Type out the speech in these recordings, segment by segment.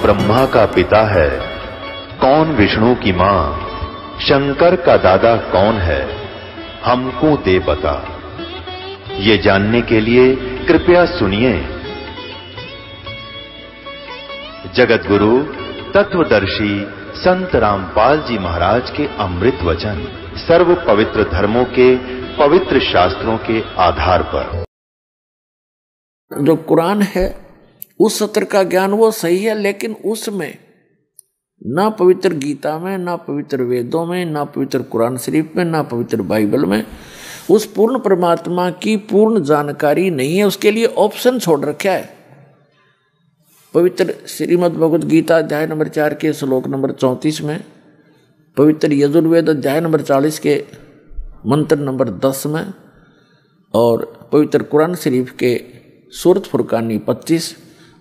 ब्रह्मा का पिता है, कौन विष्णु की मां, शंकर का दादा कौन है, हमको दे बता। ये जानने के लिए कृपया सुनिए। जगत गुरु तत्वदर्शी संत रामपाल जी महाराज के अमृत वचन सर्व पवित्र धर्मों के पवित्र शास्त्रों के आधार पर। जो कुरान है उस सत्र का ज्ञान वो सही है, लेकिन उसमें ना पवित्र गीता में, ना पवित्र वेदों में, ना पवित्र कुरान शरीफ में, ना पवित्र बाइबल में उस पूर्ण परमात्मा की पूर्ण जानकारी नहीं है। उसके लिए ऑप्शन छोड़ रखा है। पवित्र श्रीमद् भगवद गीता अध्याय नंबर 4 के श्लोक नंबर 34 में, पवित्र यजुर्वेद अध्याय नंबर 40 के मंत्र नंबर 10 में और पवित्र कुरान शरीफ के सूरत फुरकानी 25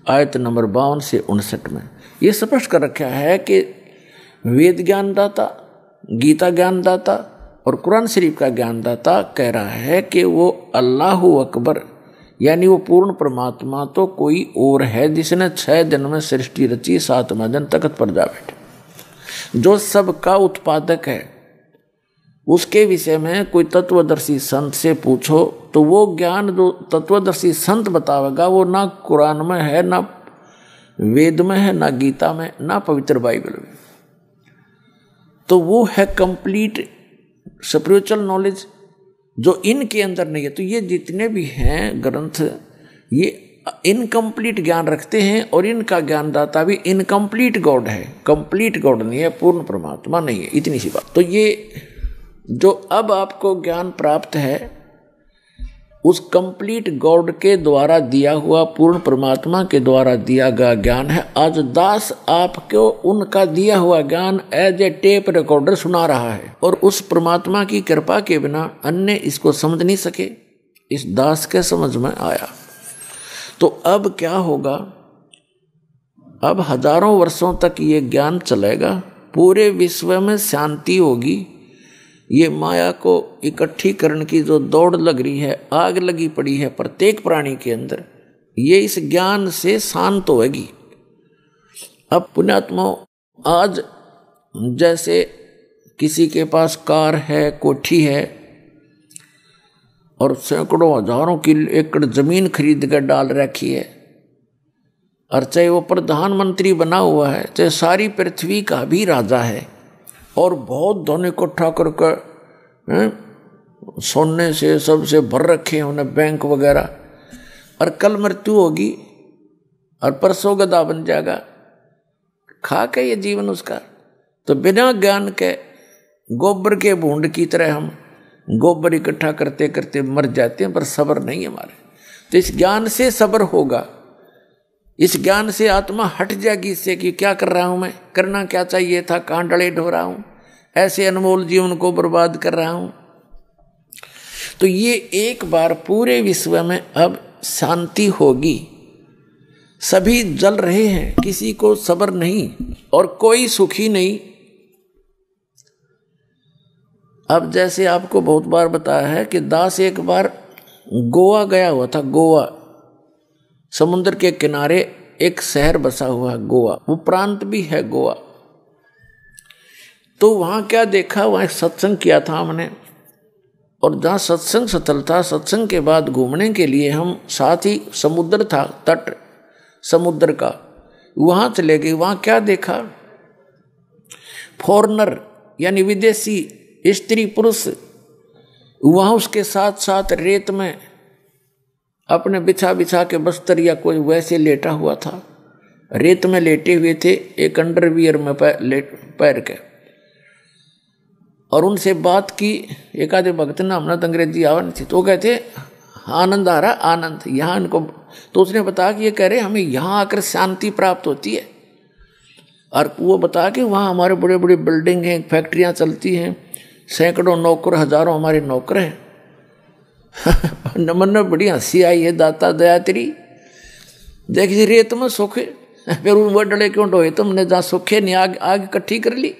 आयत नंबर 52 से 59 में ये स्पष्ट कर रखा है कि वेद ज्ञानदाता, गीता ज्ञानदाता और कुरान शरीफ का ज्ञानदाता कह रहा है कि वो अल्लाहु अकबर यानी वो पूर्ण परमात्मा तो कोई और है जिसने 6 दिन में सृष्टि रची, 7वें दिन तख्त पर जा बैठे, जो सबका उत्पादक है। उसके विषय में कोई तत्वदर्शी संत से पूछो तो वो ज्ञान जो तत्वदर्शी संत बतावेगा वो ना कुरान में है, ना वेद में है, ना गीता में, ना पवित्र बाइबल में। तो वो है कंप्लीट स्पिरिचुअल नॉलेज जो इनके अंदर नहीं है। तो ये जितने भी हैं ग्रंथ ये इनकम्प्लीट ज्ञान रखते हैं और इनका ज्ञानदाता भी इनकम्प्लीट गॉड है, कंप्लीट गॉड नहीं है, पूर्ण परमात्मा नहीं है। इतनी सी बात। तो ये जो अब आपको ज्ञान प्राप्त है उस कंप्लीट गॉड के द्वारा दिया हुआ, पूर्ण परमात्मा के द्वारा दिया गया ज्ञान है। आज दास आपको उनका दिया हुआ ज्ञान एज ए टेप रिकॉर्डर सुना रहा है और उस परमात्मा की कृपा के बिना अन्य इसको समझ नहीं सके। इस दास के समझ में आया। तो अब क्या होगा? अब हजारों वर्षों तक ये ज्ञान चलेगा, पूरे विश्व में शांति होगी। ये माया को इकट्ठी करने की जो दौड़ लग रही है, आग लगी पड़ी है प्रत्येक प्राणी के अंदर, ये इस ज्ञान से शांत होगी। अब पुण्यात्मा, आज जैसे किसी के पास कार है, कोठी है और सैकड़ों हजारों की एकड़ जमीन खरीद कर डाल रखी है, और चाहे वो प्रधानमंत्री बना हुआ है, चाहे सारी पृथ्वी का भी राजा है और बहुत धन इकट्ठा करके सोने से सबसे भर रखे हैं उन्हें बैंक वगैरह, और कल मृत्यु होगी और परसों गधा बन जाएगा, खा के ये जीवन उसका। तो बिना ज्ञान के गोबर के भूंड की तरह हम गोबर इकट्ठा करते करते मर जाते हैं, पर सब्र नहीं हमारे। तो इस ज्ञान से सब्र होगा, इस ज्ञान से आत्मा हट जाएगी इससे कि क्या कर रहा हूं मैं, करना क्या चाहिए था, कहां डले ढो रहा हूं, ऐसे अनमोल जीवन को बर्बाद कर रहा हूं। तो ये एक बार पूरे विश्व में अब शांति होगी। सभी जल रहे हैं, किसी को सब्र नहीं और कोई सुखी नहीं। अब जैसे आपको बहुत बार बताया है कि दास एक बार गोवा गया हुआ था। गोवा समुद्र के किनारे एक शहर बसा हुआ है गोवा, वो प्रांत भी है गोवा। तो वहाँ क्या देखा, वहाँ एक सत्संग किया था हमने, और जहाँ सत्संग स्थल था, सत्संग के बाद घूमने के लिए हम, साथ ही समुद्र था, तट समुद्र का, वहाँ चले गए। वहाँ क्या देखा, फॉरेनर यानी विदेशी स्त्री पुरुष वहाँ उसके साथ साथ रेत में अपने बिछा बिछा के बस्तर या कोई वैसे लेटा हुआ था, रेत में लेटे हुए थे, एक अंडरवियर में पैर के। और उनसे बात की, एक आधे भक्त ने, हमने तो अंग्रेजी आवन थी, तो कहते आनंद आ रहा, आनंद यहाँ इनको। तो उसने बताया कि ये कह रहे हमें यहाँ आकर शांति प्राप्त होती है। और वो बता कि वहाँ हमारे बड़े बड़े बिल्डिंग हैं, फैक्ट्रियाँ चलती हैं, सैकड़ों नौकर, हजारों हमारे नौकर हैं। नमन में बड़ी हंसी आई है, दाता दया तेरी, देखिए रेत में सुख, फिर वो डले क्यों ढोए तुमने, जहाँ सुखे नहीं आग आग इकट्ठी कर ली।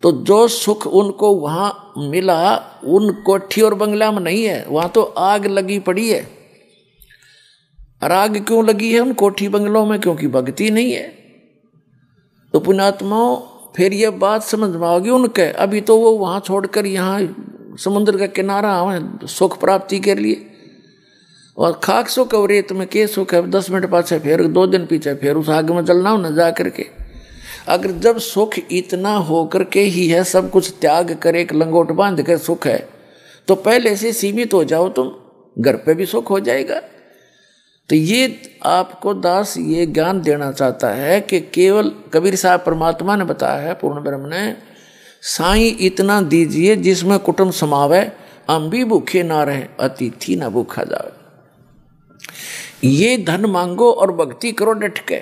तो जो सुख उनको वहां मिला, उन कोठी और बंगला में नहीं है, वहां तो आग लगी पड़ी है। और आग क्यों लगी है उन कोठी बंगलों में? क्योंकि भक्ति नहीं है। तो पुण्यात्माओं फिर ये बात समझ में आओगी उनके। अभी तो वो वहां छोड़कर यहाँ समुद्र का किनारा आवे सुख प्राप्ति के लिए, और खाक सुख और रेत में के सुख है। 10 मिनट पाछे फिर 2 दिन पीछे फिर उस आग में जलना हो न जा करके। अगर जब सुख इतना हो करके ही है, सब कुछ त्याग कर एक लंगोट बांध कर सुख है, तो पहले से सीमित हो जाओ तुम, घर पे भी सुख हो जाएगा। तो ये आपको दास ये ज्ञान देना चाहता है कि केवल कबीर साहब परमात्मा ने बताया है, पूर्ण ब्रह्म ने, साईं इतना दीजिए जिसमें कुटुंब समावे, हम भी भूखे ना रहे, अतिथि ना भूखा जावे। ये धन मांगो और भक्ति करो डट के,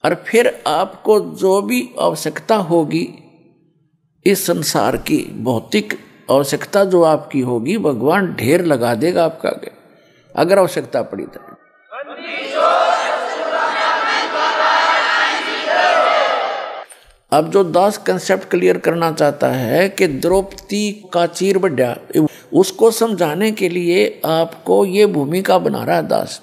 और फिर आपको जो भी आवश्यकता होगी इस संसार की भौतिक आवश्यकता जो आपकी होगी, भगवान ढेर लगा देगा आपका आगे, अगर आवश्यकता पड़ी तो। अब जो दास कंसेप्ट क्लियर करना चाहता है कि द्रौपदी का चीर बढ़ा, उसको समझाने के लिए आपको ये भूमिका बना रहा है दास।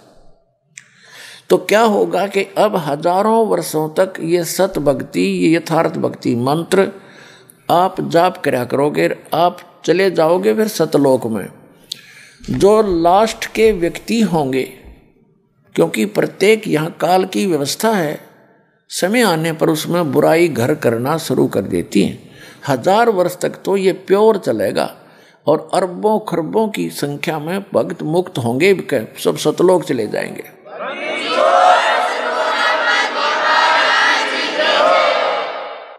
तो क्या होगा कि अब हजारों वर्षों तक ये सत भक्ति, ये यथार्थ भक्ति मंत्र आप जाप करा करोगे, आप चले जाओगे फिर सतलोक में। जो लास्ट के व्यक्ति होंगे, क्योंकि प्रत्येक यहाँ काल की व्यवस्था है, समय आने पर उसमें बुराई घर करना शुरू कर देती है। 1000 वर्ष तक तो ये प्योर चलेगा, और अरबों खरबों की संख्या में भक्त मुक्त होंगे, सब सतलोक चले जाएंगे।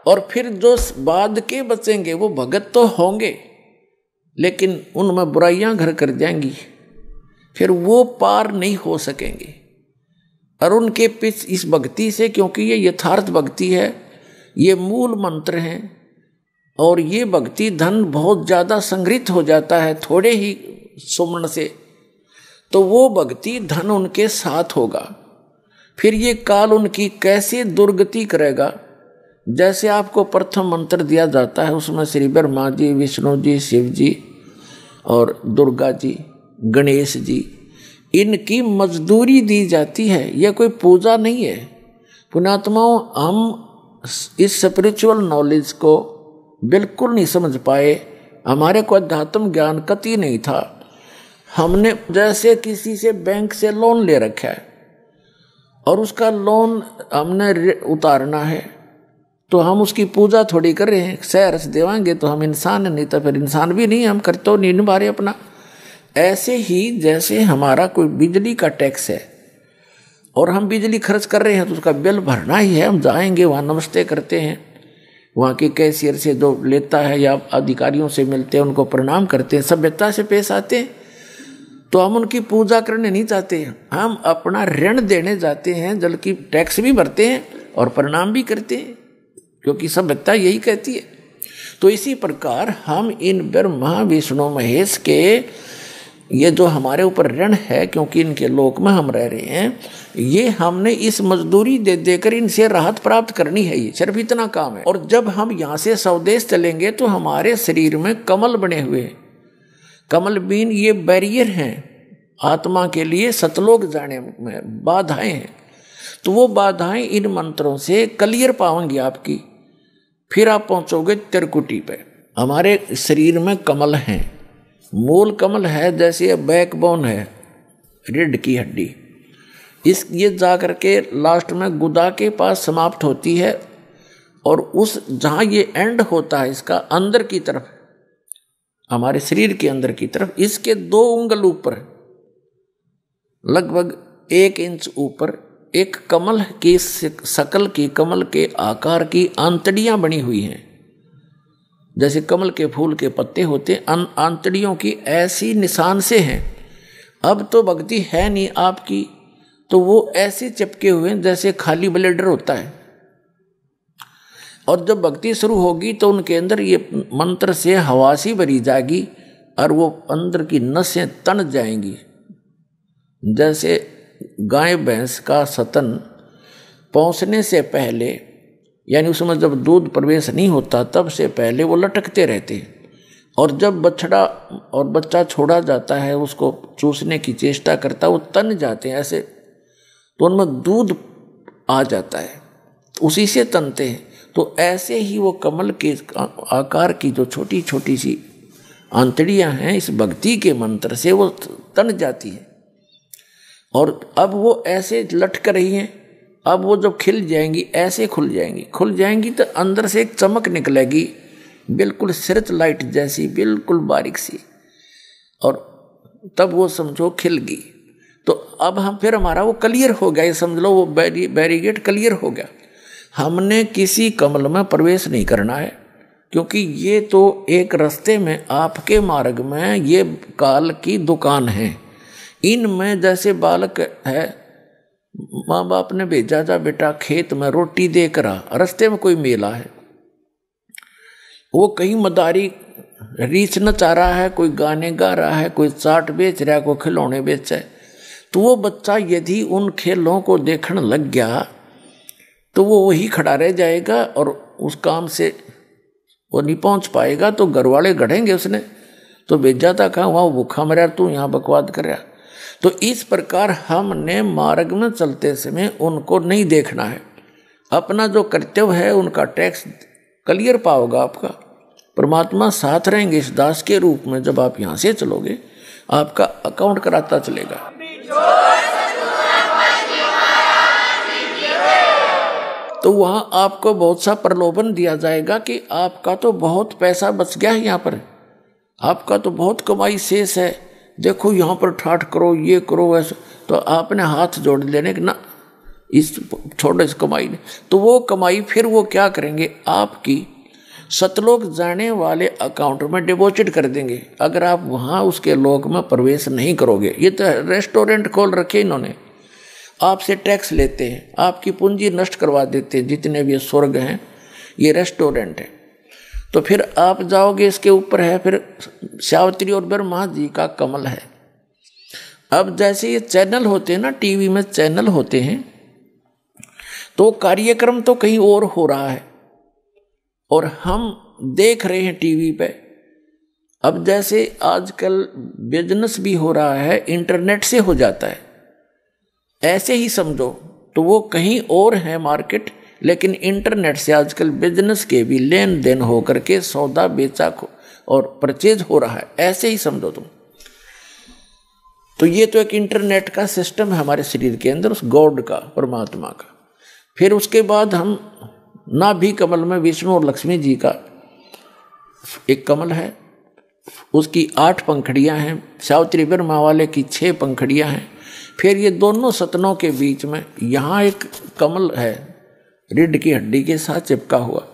और फिर जो बाद के बचेंगे वो भगत तो होंगे, लेकिन उनमें बुराइयां घर कर जाएंगी, फिर वो पार नहीं हो सकेंगे। और उनके पीछे इस भक्ति से, क्योंकि ये यथार्थ भक्ति है, ये मूल मंत्र हैं, और ये भक्ति धन बहुत ज़्यादा संग्रहित हो जाता है थोड़े ही सुमन से, तो वो भक्ति धन उनके साथ होगा। फिर ये काल उनकी कैसे दुर्गति करेगा। जैसे आपको प्रथम मंत्र दिया जाता है, उसमें श्री ब्रह्मा जी, विष्णु जी, शिव जी और दुर्गा जी, गणेश जी, इनकी मजदूरी दी जाती है। यह कोई पूजा नहीं है। पुण्यात्माओं, हम इस स्पिरिचुअल नॉलेज को बिल्कुल नहीं समझ पाए, हमारे को अध्यात्म ज्ञान कति नहीं था। हमने जैसे किसी से बैंक से लोन ले रखा है और उसका लोन हमने उतारना है, तो हम उसकी पूजा थोड़ी कर रहे हैं। शहर से देवाएंगे तो हम इंसान नहीं, तो फिर इंसान भी नहीं, हम करते हो नहीं निभा रहे अपना। ऐसे ही जैसे हमारा कोई बिजली का टैक्स है और हम बिजली खर्च कर रहे हैं, तो उसका बिल भरना ही है। हम जाएंगे वहाँ नमस्ते करते हैं, वहाँ के कैशियर से जो लेता है या अधिकारियों से मिलते हैं, उनको प्रणाम करते हैं, सभ्यता से पेश आते हैं। तो हम उनकी पूजा करने नहीं चाहते हैं, हम अपना ऋण देने जाते हैं, जबकि टैक्स भी भरते हैं और प्रणाम भी करते हैं, क्योंकि सभ्यता यही कहती है। तो इसी प्रकार हम इन ब्रह्मा विष्णु महेश के ये जो हमारे ऊपर ऋण है, क्योंकि इनके लोक में हम रह रहे हैं, ये हमने इस मजदूरी दे देकर इनसे राहत प्राप्त करनी है। ये सिर्फ इतना काम है। और जब हम यहाँ से स्वदेश चलेंगे तो हमारे शरीर में कमल बने हुए हैं। कमल बीन ये बैरियर हैं आत्मा के लिए सतलोक जाने में, बाधाएं हैं। तो वो बाधाएं इन मंत्रों से क्लियर पाएंगी आपकी, फिर आप पहुंचोगे त्रिकुटी पे। हमारे शरीर में कमल हैं, मूल कमल है, जैसे बैकबोन है रीढ़ की हड्डी, ये जा करके लास्ट में गुदा के पास समाप्त होती है, और उस जहाँ ये एंड होता है इसका अंदर की तरफ, हमारे शरीर के अंदर की तरफ, इसके 2 उंगल ऊपर लगभग 1 इंच ऊपर एक कमल की शकल की, कमल के आकार की आंतड़ियां बनी हुई हैं। जैसे कमल के फूल के पत्ते होते, आंतड़ियों की ऐसी निशान से हैं। अब तो भक्ति है नहीं आपकी, तो वो ऐसे चिपके हुए हैं जैसे खाली ब्लेडर होता है। और जब भक्ति शुरू होगी तो उनके अंदर ये मंत्र से हवासी भरी जाएगी, और वो अंदर की नसें तन जाएंगी। जैसे गाय भैंस का सतन पहुँचने से पहले, यानी उसमें जब दूध प्रवेश नहीं होता तब से पहले वो लटकते रहते हैं, और जब बछड़ा और बच्चा छोड़ा जाता है उसको चूसने की चेष्टा करता है, वो तन जाते हैं, ऐसे तो उनमें दूध आ जाता है, उसी से तनते हैं। तो ऐसे ही वो कमल के आकार की जो छोटी छोटी सी आंतड़ियां हैं, इस भक्ति के मंत्र से वो तन जाती है। और अब वो ऐसे लटक रही हैं, अब वो जब खिल जाएंगी, ऐसे खुल जाएंगी तो अंदर से एक चमक निकलेगी, बिल्कुल सर्च लाइट जैसी, बिल्कुल बारीक सी, और तब वो समझो खिल गई। तो अब हम फिर हमारा वो क्लियर हो गया, ये समझ लो वो बैरिगेट क्लियर हो गया। हमने किसी कमल में प्रवेश नहीं करना है, क्योंकि ये तो एक रास्ते में आपके मार्ग में ये काल की दुकान है। इनमें जैसे बालक है, माँ बाप ने भेजा जा बेटा खेत में रोटी देकर आ, रास्ते में कोई मेला है, वो कहीं मदारी रीछ न चाह रहा है, कोई गाने गा रहा है, कोई चाट बेच रहा है, कोई खिलौने बेच है, तो वो बच्चा यदि उन खेलों को देखने लग गया तो वो वही खड़ा रह जाएगा और उस काम से वो नहीं पहुंच पाएगा। तो घर वाले गढ़ेंगे उसने, तो भेजा था कहाँ, वहाँ भूखा मरा, तू यहाँ बकवाद कर रहा। तो इस प्रकार हमने मार्ग में चलते समय उनको नहीं देखना है, अपना जो कर्तव्य है उनका टैक्स क्लियर पाओगा आपका। परमात्मा साथ रहेंगे इस दास के रूप में। जब आप यहाँ से चलोगे आपका अकाउंट कराता चलेगा। तो वहां आपको बहुत सा प्रलोभन दिया जाएगा कि आपका तो बहुत पैसा बच गया है, यहाँ पर आपका तो बहुत कमाई शेष है, देखो यहाँ पर ठाठ करो, ये करो, वैसे। तो आपने हाथ जोड़ लेने कि ना, इस छोड़ो इस कमाई ने। तो वो कमाई फिर वो क्या करेंगे, आपकी सतलोक जाने वाले अकाउंट में डिपॉजिट कर देंगे, अगर आप वहाँ उसके लोक में प्रवेश नहीं करोगे। ये तो रेस्टोरेंट खोल रखे इन्होंने, आपसे टैक्स लेते हैं, आपकी पूंजी नष्ट करवा देते हैं। जितने भी स्वर्ग हैं ये रेस्टोरेंट है। तो फिर आप जाओगे, इसके ऊपर है फिर सावित्री और ब्रह्मा जी का कमल है। अब जैसे ये चैनल होते हैं ना, टीवी में चैनल होते हैं, तो कार्यक्रम तो कहीं और हो रहा है और हम देख रहे हैं टीवी पे। अब जैसे आजकल बिजनेस भी हो रहा है, इंटरनेट से हो जाता है, ऐसे ही समझो। तो वो कहीं और है मार्केट, लेकिन इंटरनेट से आजकल बिजनेस के भी लेन देन हो करके सौदा बेचा और परचेज हो रहा है, ऐसे ही समझो तुम। तो ये तो एक इंटरनेट का सिस्टम है हमारे शरीर के अंदर, उस गॉड का, परमात्मा का। फिर उसके बाद हम नाभि कमल में विष्णु और लक्ष्मी जी का एक कमल है, उसकी 8 पंखड़ियां हैं, सावित्री ब्रह्मा वाले की 6 पंखड़ियां हैं। फिर ये दोनों सतनों के बीच में यहाँ एक कमल है, रीढ़ की हड्डी के साथ चिपका हुआ।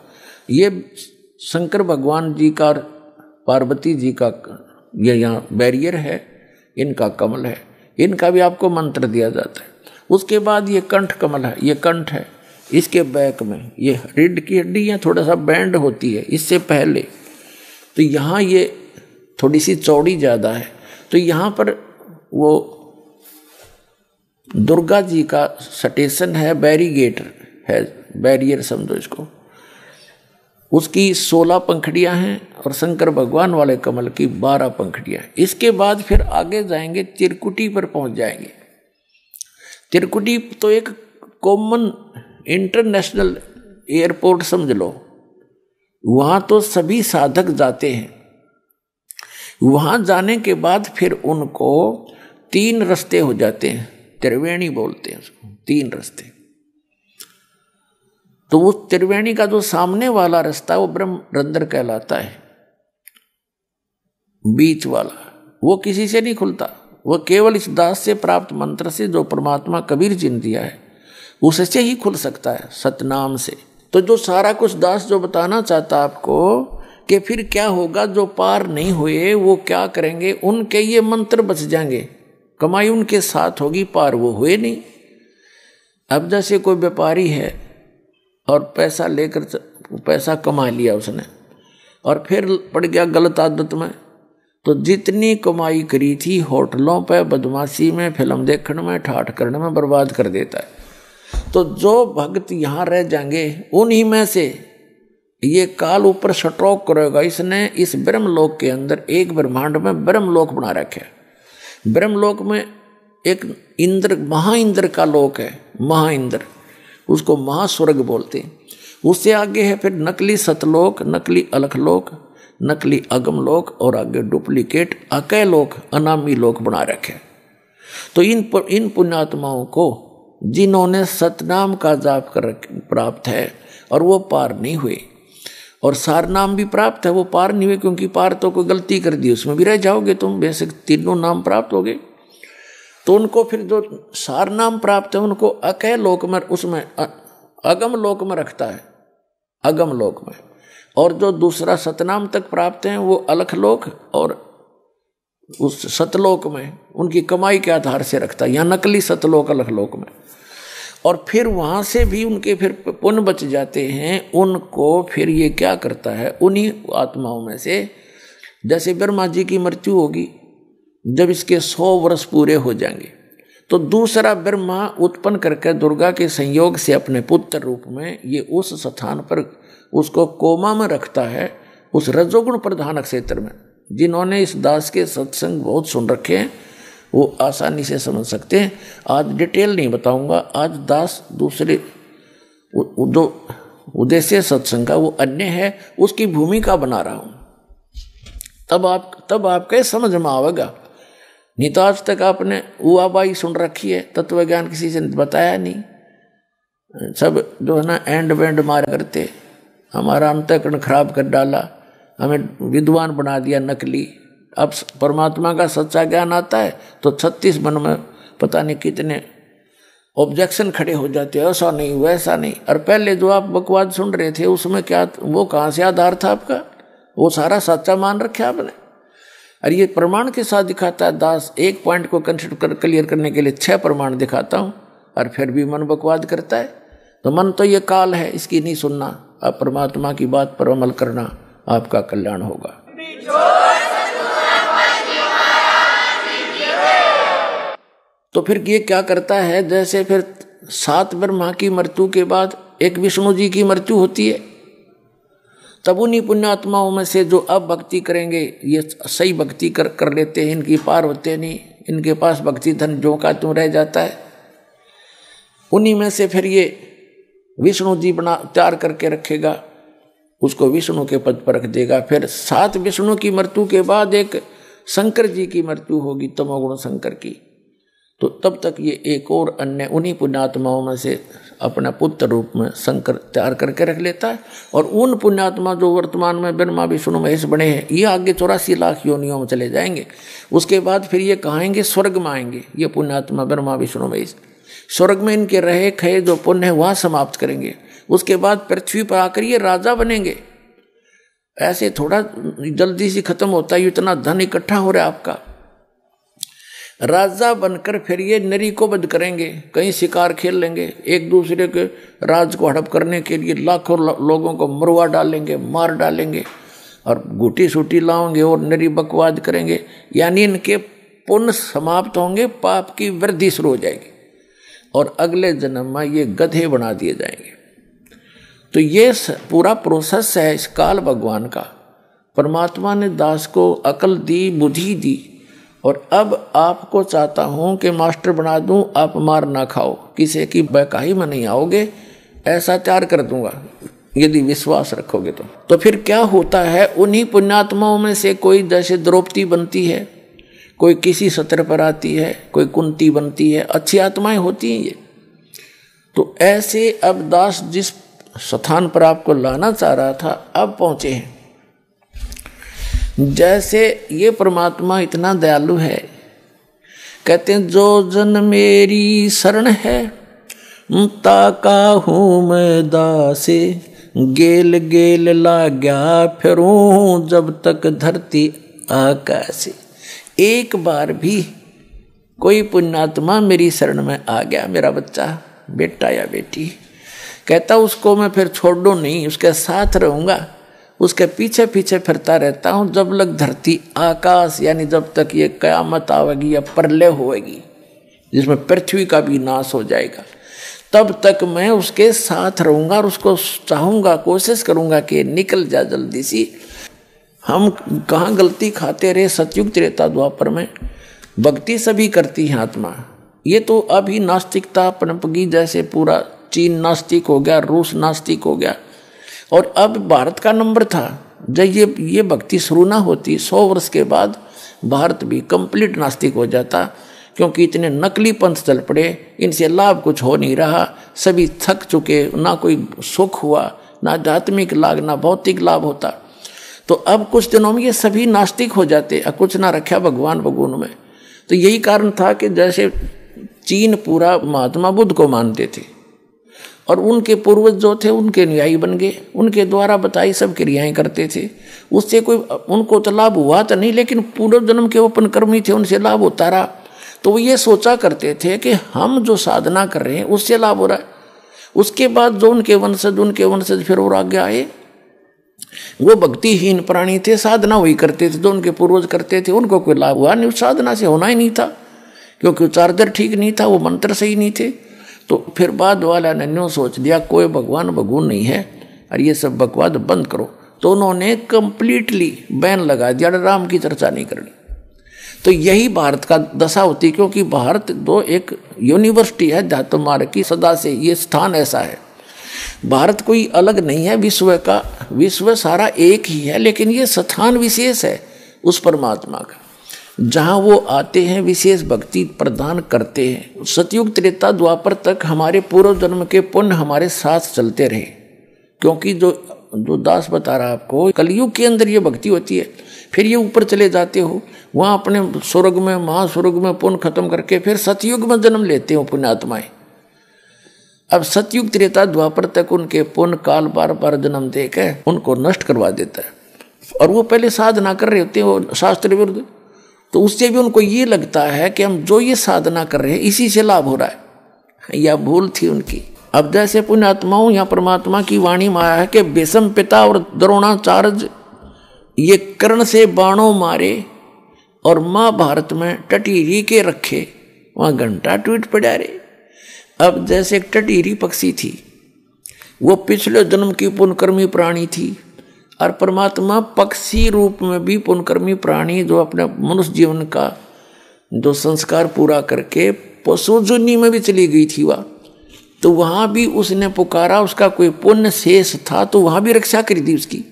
ये शंकर भगवान जी का, पार्वती जी का ये यहाँ बैरियर है, इनका कमल है, इनका भी आपको मंत्र दिया जाता है। उसके बाद ये कंठ कमल है, ये कंठ है, इसके बैक में ये रीढ़ की हड्डी यहाँ थोड़ा सा बैंड होती है इससे पहले, तो यहाँ ये थोड़ी सी चौड़ी ज़्यादा है। तो यहाँ पर वो दुर्गा जी का स्टेशन है, बैरिगेटर है, बैरियर समझो इसको। उसकी 16 पंखड़ियां हैं और शंकर भगवान वाले कमल की 12 पंखड़ियां। इसके बाद फिर आगे जाएंगे, चिरकुटी पर पहुंच जाएंगे। चिरकुटी तो एक कॉमन इंटरनेशनल एयरपोर्ट समझ लो, वहाँ तो सभी साधक जाते हैं। वहाँ जाने के बाद फिर उनको 3 रास्ते हो जाते हैं, त्रिवेणी बोलते हैं उसको, 3 रास्ते। तो उस त्रिवेणी का जो सामने वाला रास्ता वो ब्रह्म रंध्र कहलाता है, बीच वाला वो किसी से नहीं खुलता, वो केवल इस दास से प्राप्त मंत्र से, जो परमात्मा कबीर जी ने दिया है, उससे ही खुल सकता है, सतनाम से। तो जो सारा कुछ दास जो बताना चाहता आपको कि फिर क्या होगा, जो पार नहीं हुए वो क्या करेंगे, उनके ये मंत्र बच जाएंगे, कमाई उनके साथ होगी, पार वो हुए नहीं। अब जैसे कोई व्यापारी है और पैसा लेकर पैसा कमा लिया उसने और फिर पड़ गया गलत आदत में, तो जितनी कमाई करी थी होटलों पे, बदमाशी में, फिल्म देखने में, ठाठ करने में बर्बाद कर देता है। तो जो भक्त यहाँ रह जाएंगे उन्हीं में से ये काल ऊपर स्ट्रोक करेगा। इसने इस ब्रह्मलोक के अंदर एक ब्रह्मांड में ब्रह्मलोक बना रखे। ब्रह्मलोक में एक इंद्र, महाइंद्र का लोक है, महाइंद्र, उसको महास्वर्ग बोलते हैं। उससे आगे है फिर नकली सतलोक, नकली अलखलोक, नकली अगमलोक और आगे डुप्लीकेट अकय लोक, अनामी लोक बना रखे। तो इन पुण्यात्माओं को जिन्होंने सतनाम का जाप कर प्राप्त है और वो पार नहीं हुए, और सार नाम भी प्राप्त है, वो पार नहीं हुए, क्योंकि पार तो कोई गलती कर दी उसमें भी रह जाओगे तुम, बेशक तीनों नाम प्राप्त हो गए। तो उनको फिर जो सार नाम प्राप्त है उनको अकय लोक में, उसमें अगम लोक में रखता है, अगम लोक में। और जो दूसरा सतनाम तक प्राप्त हैं वो अलख लोक और उस सतलोक में उनकी कमाई के आधार से रखता है, या नकली सतलोक अलख लोक में। और फिर वहाँ से भी उनके फिर पुण्य बच जाते हैं, उनको फिर ये क्या करता है, उन्हीं आत्माओं में से, जैसे ब्रह्मा जी की मृत्यु होगी, जब इसके 100 वर्ष पूरे हो जाएंगे तो दूसरा ब्रह्मा उत्पन्न करके दुर्गा के संयोग से अपने पुत्र रूप में ये उस स्थान पर उसको कोमा में रखता है, उस रजोगुण प्रधान क्षेत्र में। जिन्होंने इस दास के सत्संग बहुत सुन रखे हैं वो आसानी से समझ सकते हैं। आज डिटेल नहीं बताऊंगा, आज दास दूसरे जो उद्देश्य सत्संग का वो अन्य है, उसकी भूमिका बना रहा हूं, तब आपके समझ में आवेगा। नहीं तो आज तक आपने उआबाई सुन रखी है, तत्व ज्ञान किसी से बताया नहीं, सब जो है ना एंड वेंड मार करते, हमारा अंतःकरण खराब कर डाला, हमें विद्वान बना दिया नकली। अब परमात्मा का सच्चा ज्ञान आता है तो 36 मन में पता नहीं कितने ऑब्जेक्शन खड़े हो जाते हैं, ऐसा नहीं वैसा नहीं। और पहले जो आप बकवाद सुन रहे थे उसमें क्या, वो कहाँ से आधार था आपका, वो सारा सच्चा मान रखा आपने। और ये प्रमाण के साथ दिखाता है दास, एक पॉइंट को कंसिडर क्लियर करने के लिए 6 प्रमाण दिखाता हूँ, और फिर भी मन बकवाद करता है। तो मन तो ये काल है, इसकी नहीं सुनना, अब परमात्मा की बात पर अमल करना, आपका कल्याण होगा। तो फिर ये क्या करता है, जैसे फिर 7 ब्रह्मा की मृत्यु के बाद एक विष्णु जी की मृत्यु होती है, तब उन्हीं पुण्यात्माओं में से जो अब भक्ति करेंगे, ये सही भक्ति कर लेते हैं, इनकी पार होते नहीं, इनके पास भक्ति धन जो का त्यों रह जाता है, उन्हीं में से फिर ये विष्णु जी तैयार करके रखेगा, उसको विष्णु के पद पर रख देगा। फिर 7 विष्णु की मृत्यु के बाद एक शंकर जी की मृत्यु होगी, तमोगुण शंकर की। तो तब तक ये एक और अन्य उन्हीं पुण्यात्माओं में से अपना पुत्र रूप में शंकर तैयार करके रख लेता है। और उन पुण्यात्मा जो वर्तमान में ब्रह्मा विष्णु महेश बने हैं, ये आगे 84 लाख योनियों में चले जाएंगे। उसके बाद फिर ये कहाएंगे स्वर्ग में आएंगे, ये पुण्यात्मा ब्रह्मा विष्णु महेश स्वर्ग में इनके रहे खये जो पुण्य है वहाँ समाप्त करेंगे। उसके बाद पृथ्वी पर आकर ये राजा बनेंगे। ऐसे थोड़ा जल्दी से खत्म होता है, इतना धन इकट्ठा हो रहा है आपका। राजा बनकर फिर ये नरी को वध करेंगे, कहीं शिकार खेल लेंगे, एक दूसरे के राज को हड़प करने के लिए लाखों लोगों को मरवा डालेंगे, मार डालेंगे, और गुटी सूटी लाओगे और नरी बकवाद करेंगे। यानी इनके पुण्य समाप्त होंगे, पाप की वृद्धि शुरू हो जाएगी, और अगले जन्म में ये गधे बना दिए जाएंगे। तो ये पूरा प्रोसेस है इस काल भगवान का। परमात्मा ने दास को अकल दी, बुद्धि दी, और अब आपको चाहता हूं कि मास्टर बना दूं, आप मार ना खाओ, किसी की बहकाई में नहीं आओगे, ऐसा तैयार कर दूंगा यदि विश्वास रखोगे तो फिर क्या होता है, उन्हीं पुण्यात्माओं में से कोई जैसे द्रौपदी बनती है, कोई किसी सत्र पर आती है, कोई कुंती बनती है, अच्छी आत्माएं होती हैं ये। तो ऐसे अब दास जिस स्थान पर आपको लाना चाह रहा था अब पहुंचे हैं। जैसे ये परमात्मा इतना दयालु है, कहते हैं जो जन मेरी शरण है ताका हूँ मैं दासे, गेल गेल लाग्या फिरूं जब तक धरती आकाशे। एक बार भी कोई पुण्यात्मा मेरी शरण में आ गया, मेरा बच्चा बेटा या बेटी, कहता उसको मैं फिर छोड़ूं नहीं, उसके साथ रहूँगा, उसके पीछे पीछे फिरता रहता हूँ जब लग धरती आकाश, यानी जब तक ये कयामत आवेगी या प्रलय होएगी जिसमें पृथ्वी का भी नाश हो जाएगा, तब तक मैं उसके साथ रहूँगा और उसको चाहूँगा, कोशिश करूँगा कि निकल जा जल्दी सी। हम कहाँ गलती खाते रहे, सतयुग त्रेता द्वापर में भक्ति सभी करती है आत्मा, ये तो अभी नास्तिकता पनपगी, जैसे पूरा चीन नास्तिक हो गया, रूस नास्तिक हो गया। और अब भारत का नंबर था, जब ये भक्ति शुरू ना होती 100 वर्ष के बाद भारत भी कंप्लीट नास्तिक हो जाता, क्योंकि इतने नकली पंथ चल पड़े, इनसे लाभ कुछ हो नहीं रहा, सभी थक चुके, ना कोई सुख हुआ, ना आध्यात्मिक लाभ ना भौतिक लाभ होता। तो अब कुछ दिनों में ये सभी नास्तिक हो जाते, कुछ ना रखा भगवान भगवान में। तो यही कारण था कि जैसे चीन पूरा महात्मा बुद्ध को मानते थे और उनके पूर्वज जो थे उनके अनुयायी बन गए, उनके द्वारा बताई सब क्रियाएं करते थे, उससे कोई उनको तो लाभ हुआ तो नहीं, लेकिन पूर्व जन्म के ओपन कर्मी थे, उनसे लाभ होता रहा। तो वो ये सोचा करते थे कि हम जो साधना कर रहे हैं उससे लाभ हो रहा है। उसके बाद जो उनके वंशज फिर और आगे आए, वो भक्तिहीन प्राणी थे, साधना वही करते थे जो उनके पूर्वज करते थे, उनको कोई लाभ हुआ नहीं, उस साधना से होना ही नहीं था, क्योंकि चार्जर ठीक नहीं था, वो मंत्र सही नहीं थे। तो फिर बाद वाला ने न्यू सोच लिया कोई भगवान भगवान नहीं है और ये सब बकवाद बंद करो। तो उन्होंने कंप्लीटली बैन लगा दिया, राम की चर्चा नहीं करनी। तो यही भारत का दशा होती, क्योंकि भारत दो एक यूनिवर्सिटी है अध्यात्म मार्ग की, सदा से ये स्थान ऐसा है। भारत कोई अलग नहीं है विश्व का, विश्व सारा एक ही है, लेकिन ये स्थान विशेष है उस परमात्मा का, जहाँ वो आते हैं, विशेष भक्ति प्रदान करते हैं। सतयुग त्रेता द्वापर तक हमारे पूर्व जन्म के पुण्य हमारे साथ चलते रहे, क्योंकि जो दास बता रहा आपको, कलयुग के अंदर ये भक्ति होती है, फिर ये ऊपर चले जाते हो, वहाँ अपने स्वर्ग में महास्वर्ग में पुण्य खत्म करके फिर सतयुग में जन्म लेते हो पुण्यात्माएं। अब सतयुग त्रेता द्वापर तक उनके पुण्य काल बार बार जन्म देकर उनको नष्ट करवा देता है, और वो पहले साधना कर रहे होते हैं वो शास्त्र विरुद्ध। तो उससे भी उनको ये लगता है कि हम जो ये साधना कर रहे हैं इसी से लाभ हो रहा है, या भूल थी उनकी। अब जैसे पुण्यात्माओं या परमात्मा की वाणी में आया है कि बेसम पिता और द्रोणाचार्य ये कर्ण से बाणों मारे और महाभारत में टटीरी के रखे, वहाँ घंटा टूट पड़ा रे। अब जैसे एक टटीरी पक्षी थी, वो पिछले जन्म की पुण्यकर्मी प्राणी थी, और परमात्मा पक्षी रूप में भी पुण्यकर्मी प्राणी जो अपने मनुष्य जीवन का जो संस्कार पूरा करके पशु जुनी में भी चली गई थी वह, तो वहाँ भी उसने पुकारा, उसका कोई पुण्य शेष था तो वहाँ भी रक्षा करी थी उसकी।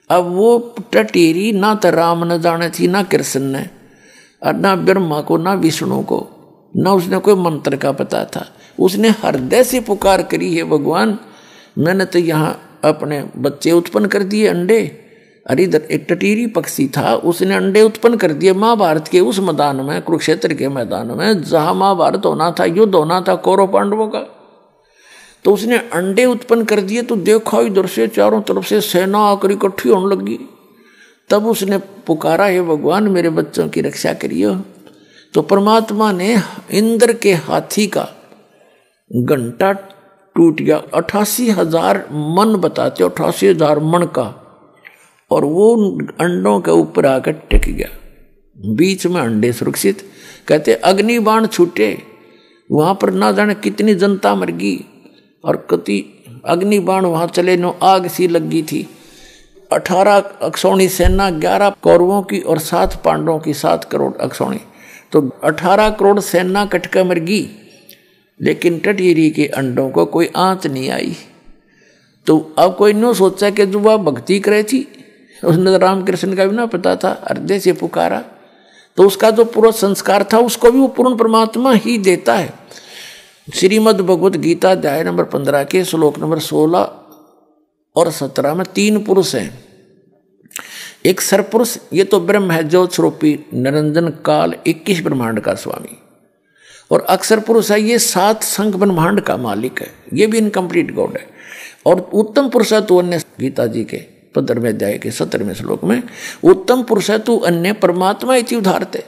अब वो टटेरी ना तो राम न जाने थी, ना कृष्ण ने, और ना ब्रह्मा को, ना विष्णु को, ना उसने कोई मंत्र का पता था। उसने हृदय से पुकार करी, है भगवान मैंने तो यहाँ अपने बच्चे उत्पन्न कर दिए अंडे, अरे इधर एक टटीरी पक्षी था, उसने अंडे उत्पन्न कर दिए महाभारत के उस मैदान में, कुरुक्षेत्र के मैदान में, जहाँ महाभारत होना था, युद्ध होना था कौरव पांडवों का। तो उसने अंडे उत्पन्न कर दिए, तो देखा इधर से चारों तरफ से सेना आकर इकट्ठी होने लगी। तब उसने पुकारा, हे भगवान मेरे बच्चों की रक्षा करिए। तो परमात्मा ने इंद्र के हाथी का घंटा टूट गया, 88,000 मन बताते, 88,000 मन का, और वो अंडों के ऊपर आकर टिक गया, बीच में अंडे सुरक्षित। कहते अग्निबाण छूटे, वहाँ पर ना जाने कितनी जनता मर गई, और कति अग्निबाण वहाँ चले, नो आग सी लगी थी। 18 अक्षौणी सेना, 11 कौरवों की और 7 पांडवों की, 7 करोड़ अक्षौणी, तो 18 करोड़ सेना कटकर मर गई, लेकिन टटीरी के अंडों को कोई आंच नहीं आई। तो अब कोई न्यू सोचा कि जो वह भक्ति करे थी, उसने रामकृष्ण का भी ना पता था, हृदय से पुकारा, तो उसका जो पूरा संस्कार था उसको भी वो पूर्ण परमात्मा ही देता है। श्रीमद् भगवत गीता अध्याय नंबर 15 के श्लोक नंबर 16 और 17 में 3 पुरुष हैं। एक सरपुरुष, ये तो ब्रह्म है, ज्योत स्वरूपी निरंजन काल 21 ब्रह्मांड का स्वामी, और अक्षर पुरुष है, ये 7 संख ब्रह्मांड का मालिक है, ये भी इनकम्प्लीट गॉड है। और उत्तम पुरुष है तू अन्य, गीता जी के 15वें अध्याय के 17वें श्लोक में, उत्तम पुरुष है तू अन्य परमात्मा इति उदाहरते,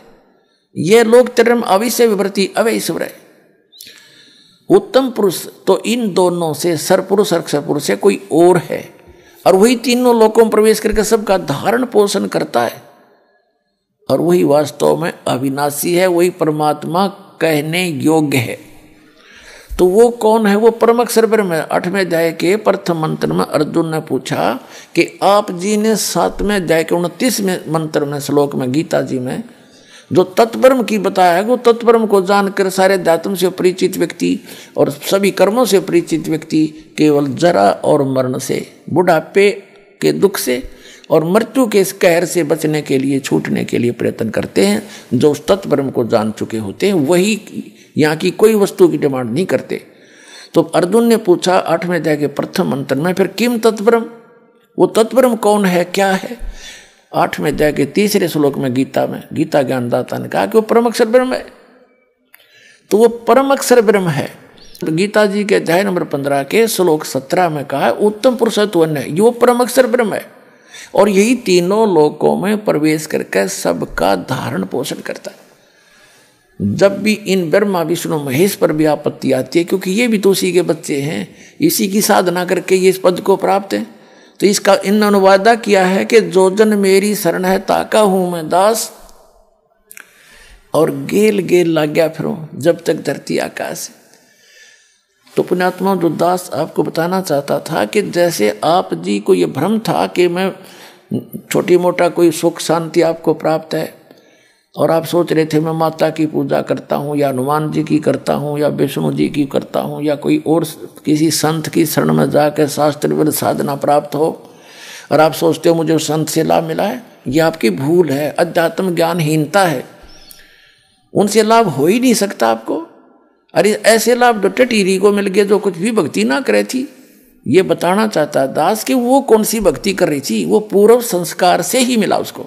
ये लोग तरम अविश्य विभ्रति अवैश्वर है। उत्तम पुरुष तो इन दोनों से सरपुरुष और अक्षर पुरुष है कोई और है, और वही तीनों लोकों में प्रवेश करके सबका धारण पोषण करता है, और वही वास्तव में अविनाशी है, वही परमात्मा कहने योग्य है। तो वो कौन है? वो परम अक्षर ब्रह्म है। 8वें अध्याय के प्रथम मंत्र में अर्जुन ने पूछा कि आप जी ने 7वें अध्याय के 29वें मंत्र में श्लोक में गीता जी में जो तत्ब्रह्म की बताया है वो तत्ब्रह्म को जानकर सारे अध्यात्म से परिचित व्यक्ति और सभी कर्मों से परिचित व्यक्ति केवल जरा और मरण से, बुढ़ापे के दुख से और मृत्यु के इस कहर से बचने के लिए, छूटने के लिए प्रयत्न करते हैं। जो उस तत्ब्रह्म को जान चुके होते हैं वही यहाँ की कोई वस्तु की डिमांड नहीं करते। तो अर्जुन ने पूछा 8वें अध्याय के प्रथम मंत्र में, फिर किम तत्ब्रह्म, वो तत्ब्रह्म कौन है, क्या है? 8वें अध्याय के 3रे श्लोक में गीता ज्ञानदाता ने कहा कि वो परम अक्षर ब्रह्म है। तो वो परम अक्षर ब्रह्म है। गीता जी के अध्याय नंबर 15 के श्लोक 17 में कहा उत्तम पुरुषत्व है, ये परम अक्षर ब्रह्म है और यही तीनों लोकों में प्रवेश करके सबका धारण पोषण करता है। जब भी इन ब्रह्मा विष्णु महेश पर भी आपत्ति आती है, क्योंकि ये भी तो उसी के बच्चे हैं, इसी की साधना करके ये इस पद को प्राप्त है, तो इसका इन अनुवादा किया है कि जो जन मेरी शरण है ताका हूं मैं दास, और गेल गेल लाग गया फिरो जब तक धरती आकाश। तो पुण्यात्मा जो दास आपको बताना चाहता था कि जैसे आप जी को ये भ्रम था कि मैं छोटी मोटा कोई सुख शांति आपको प्राप्त है और आप सोच रहे थे मैं माता की पूजा करता हूँ या हनुमान जी की करता हूँ या विष्णु जी की करता हूँ या कोई और किसी संत की शरण में जाकर शास्त्र साधना प्राप्त हो, और आप सोचते हो मुझे संत से लाभ मिला है, ये आपकी भूल है, अध्यात्म ज्ञानहीनता है। उनसे लाभ हो ही नहीं सकता आपको। अरे ऐसे लाभ तो टटीरी को मिल गए जो कुछ भी भक्ति ना करे थी। ये बताना चाहता दास कि वो कौन सी भक्ति कर रही थी, वो पूर्व संस्कार से ही मिला उसको।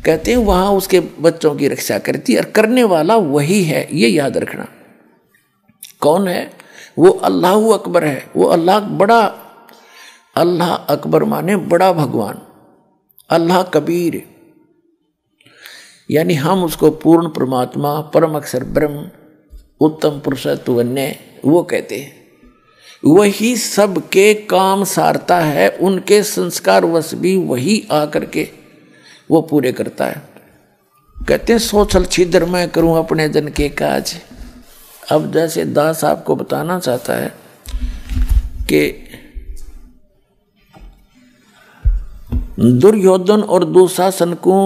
कहते हैं वहां उसके बच्चों की रक्षा करती, और करने वाला वही है, ये याद रखना। कौन है वो? अल्लाह अकबर है। वो अल्लाह बड़ा, अल्लाह अकबर माने बड़ा भगवान, अल्लाह कबीर, यानी हम उसको पूर्ण परमात्मा, परम अक्षर ब्रह्म, उत्तम पुरुषत्व वो कहते हैं। वही सबके काम सारता है, उनके संस्कार वश भी वही आकर के वो पूरे करता है। कहते हैं सोचल छिद्र मैं करूं अपने जन के काज। अब जैसे दास आपको बताना चाहता है कि दुर्योधन और दुशासन को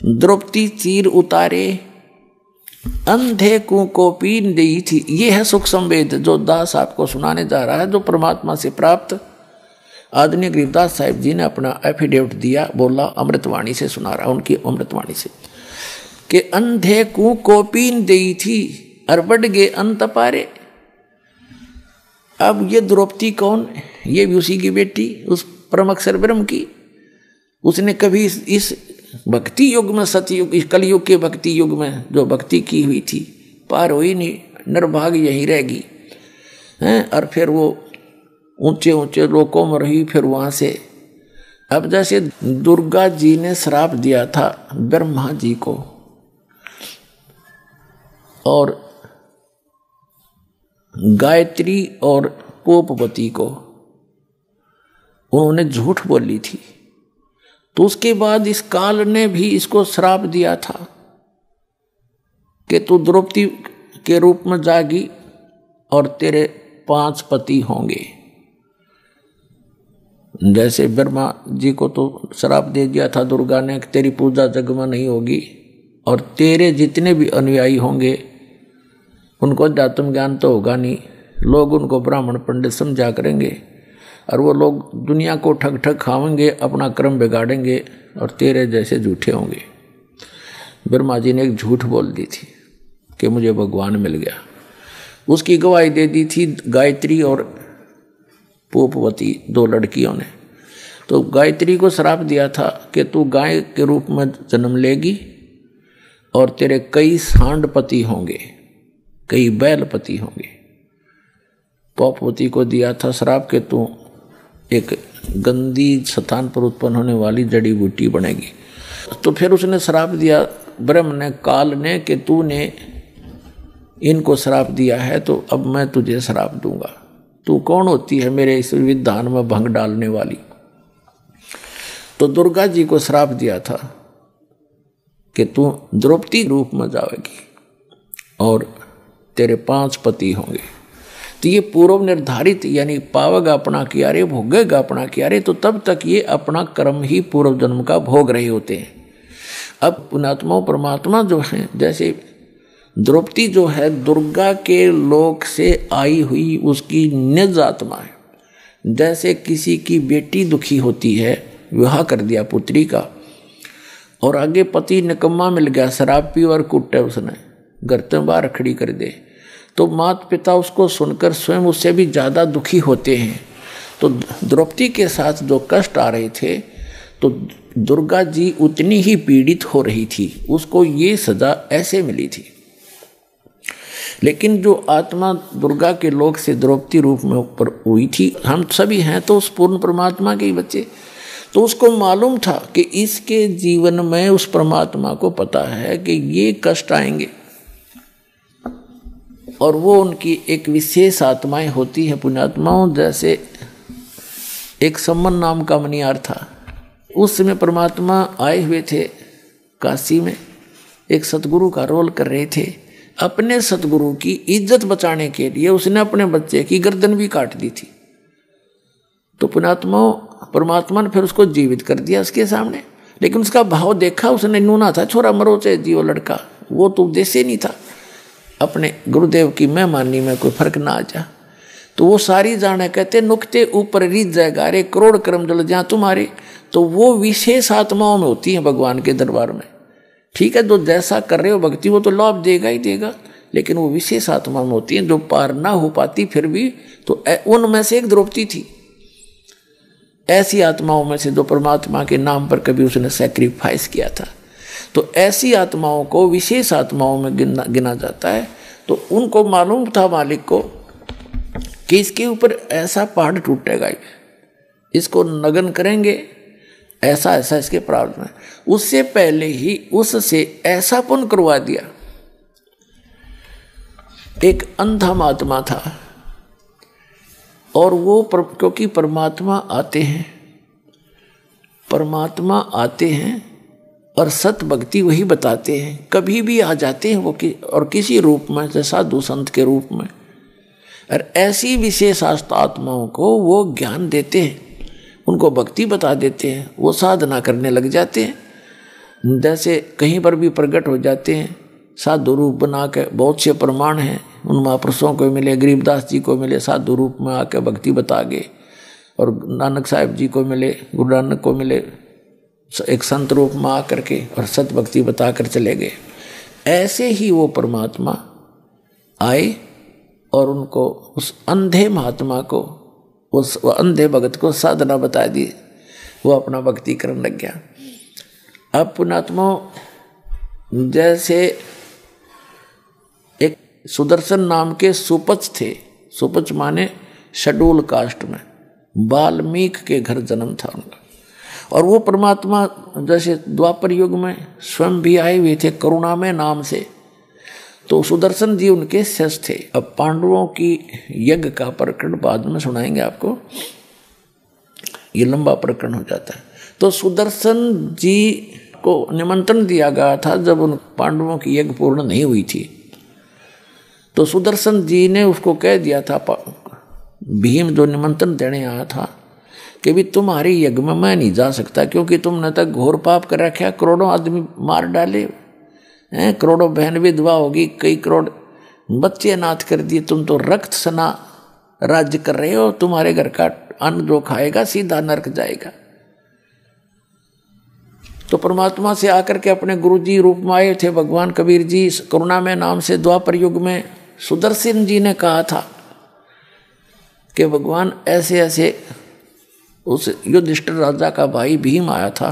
द्रौपदी चीर उतारे, अंधे को कोपी दी थी। ये है सुख संवेद जो दास आपको सुनाने जा रहा है, जो परमात्मा से प्राप्त। आदरणीय गरीबदास साहिब जी ने अपना एफिडेविट दिया, बोला अमृतवाणी से सुना रहा, उनकी अमृतवाणी से, कि अंधे को कोपीन दी थी और बढ़ गए अंत पारे। अब ये द्रौपदी कौन? ये भी उसी की बेटी, उस परम अक्षर ब्रह्म की। उसने कभी इस भक्ति युग में, सतयुग, इस कलयुग के भक्ति युग में जो भक्ति की हुई थी पार हुई नहीं, निर्भाग यहीं रहेगी हैं। और फिर वो ऊंचे ऊंचे लोकों में रही, फिर वहां से। अब जैसे दुर्गा जी ने श्राप दिया था ब्रह्मा जी को और गायत्री और पोपवती को, उन्होंने झूठ बोली थी, तो उसके बाद इस काल ने भी इसको श्राप दिया था कि तू द्रौपदी के रूप में जागी और तेरे 5 पति होंगे। जैसे ब्रह्मा जी को तो श्राप दे दिया था दुर्गा ने कि तेरी पूजा जग में नहीं होगी और तेरे जितने भी अनुयायी होंगे उनको अध्यात्म ज्ञान तो होगा नहीं, लोग उनको ब्राह्मण पंडित समझा करेंगे और वो लोग दुनिया को ठग ठग खावेंगे, अपना क्रम बिगाड़ेंगे और तेरे जैसे झूठे होंगे। ब्रह्मा जी ने एक झूठ बोल दी थी कि मुझे भगवान मिल गया। उसकी गवाही दे दी थी गायत्री और पोपवती, 2 लड़कियों ने। तो गायत्री को श्राप दिया था कि तू गाय के रूप में जन्म लेगी और तेरे कई सांड पति होंगे, कई बैल पति होंगे। पोपवती को दिया था श्राप कि तू एक गंदी स्थान पर उत्पन्न होने वाली जड़ी बूटी बनेगी। तो फिर उसने श्राप दिया ब्रह्म ने, काल ने, कि तूने इनको श्राप दिया है तो अब मैं तुझे श्राप दूंगा। तू कौन होती है मेरे इस विधान में भंग डालने वाली? तो दुर्गा जी को श्राप दिया था कि तू द्रौपदी रूप में जाएगी और तेरे 5 पति होंगे। तो ये पूर्व निर्धारित, यानी पावेगा अपना किया रे, भोगेगा अपना किया रे, तो तब तक ये अपना कर्म ही पूर्व जन्म का भोग रहे होते हैं। अब पुण्यात्मा परमात्मा जो है, जैसे द्रौपदी जो है दुर्गा के लोक से आई हुई उसकी निज आत्मा है। जैसे किसी की बेटी दुखी होती है, विवाह कर दिया पुत्री का, और आगे पति निकम्मा मिल गया, शराब पी और कुटे उसने, घर से बाहर खड़ी कर दे, तो माता पिता उसको सुनकर स्वयं उससे भी ज़्यादा दुखी होते हैं। तो द्रौपदी के साथ जो कष्ट आ रहे थे, तो दुर्गा जी उतनी ही पीड़ित हो रही थी, उसको ये सजा ऐसे मिली थी। लेकिन जो आत्मा दुर्गा के लोक से द्रौपदी रूप में ऊपर हुई थी, हम सभी हैं तो उस पूर्ण परमात्मा के ही बच्चे, तो उसको मालूम था कि इसके जीवन में उस परमात्मा को पता है कि ये कष्ट आएंगे, और वो उनकी एक विशेष आत्माएं होती हैं पुण्यात्माओं। जैसे एक सम्मन नाम का मनियार था, उस समय परमात्मा आए हुए थे काशी में, एक सतगुरु का रोल कर रहे थे। अपने सतगुरु की इज्जत बचाने के लिए उसने अपने बच्चे की गर्दन भी काट दी थी। तो परमात्मा ने फिर उसको जीवित कर दिया उसके सामने, लेकिन उसका भाव देखा उसने, नूना था, छोरा मरो चाहे जियो लड़का, वो तो उद्देश्य नहीं था अपने गुरुदेव की मेहमानी में कोई फर्क ना आ जा। तो वो सारी जाने कहते नुकते ऊपर रीत जाएगा रे, करोड़ कर्म जल जा तुम्हारे। तो वो विशेष आत्माओं में होती है भगवान के दरबार में। ठीक है, जो जैसा कर रहे हो भक्ति वो तो लाभ देगा ही देगा, लेकिन वो विशेष आत्मा में होती है जो पार ना हो पाती फिर भी। तो उनमें से एक द्रौपदी थी, ऐसी आत्माओं में से जो परमात्मा के नाम पर कभी उसने सैक्रिफाइस किया था। तो ऐसी आत्माओं को विशेष आत्माओं में गिना जाता है। तो उनको मालूम था मालिक को कि इसके ऊपर ऐसा पहाड़ टूटेगा, इसको नगन करेंगे, ऐसा ऐसा इसके प्रारब्ध में। उससे पहले ही उससे ऐसा पुण्य करवा दिया। एक अंधा महात्मा था, और वो क्योंकि परमात्मा आते हैं और सत भक्ति वही बताते हैं, कभी भी आ जाते हैं वो और किसी रूप में, जैसे साधु संत के रूप में, और ऐसी विशेष आत्माओं को वो ज्ञान देते हैं, उनको भक्ति बता देते हैं, वो साधना करने लग जाते हैं। जैसे कहीं पर भी प्रकट हो जाते हैं साधु रूप बना के, बहुत से प्रमाण हैं उन महापुरुषों को मिले, गरीबदास जी को मिले साधु रूप में आके भक्ति बता गए, और नानक साहिब जी को मिले, गुरु नानक को मिले एक संत रूप में आकर के और सत भक्ति बता कर चले गए। ऐसे ही वो परमात्मा आए और उनको उस अंधे महात्मा को, उस अंधे भगत को साधना बता दी, वो अपना भक्ति करने लग गया। अब पुण्यात्मा जैसे एक सुदर्शन नाम के सुपच थे, सुपच माने शेड्यूल कास्ट में, वाल्मीकि के घर जन्म था उनका, और वो परमात्मा जैसे द्वापर युग में स्वयं भी आए हुए थे करुणामय नाम से। तो सुदर्शन जी उनके शिष्य थे। अब पांडवों की यज्ञ का प्रकरण बाद में सुनाएंगे आपको, ये लंबा प्रकरण हो जाता है। तो सुदर्शन जी को निमंत्रण दिया गया था जब उन पांडवों की यज्ञ पूर्ण नहीं हुई थी। तो सुदर्शन जी ने उसको कह दिया था, भीम जो निमंत्रण देने आया था, कि भी तुम्हारे यज्ञ में मैं नहीं जा सकता, क्योंकि तुमने तक घोर पाप कर रखा, करोड़ों आदमी मार डाले हैं, करोड़ों बहन विधवा होगी, कई करोड़ बच्चे अनाथ कर दिए, तुम तो रक्त सना राज्य कर रहे हो, तुम्हारे घर का अन्न जो खाएगा सीधा नरक जाएगा। तो परमात्मा से आकर के अपने गुरु जी रूप में आए थे भगवान कबीर जी, करुणा में नाम से द्वापर युग में सुदर्शन जी ने कहा था कि भगवान ऐसे ऐसे उस युधिष्ठिर राजा का भाई भीम आया था,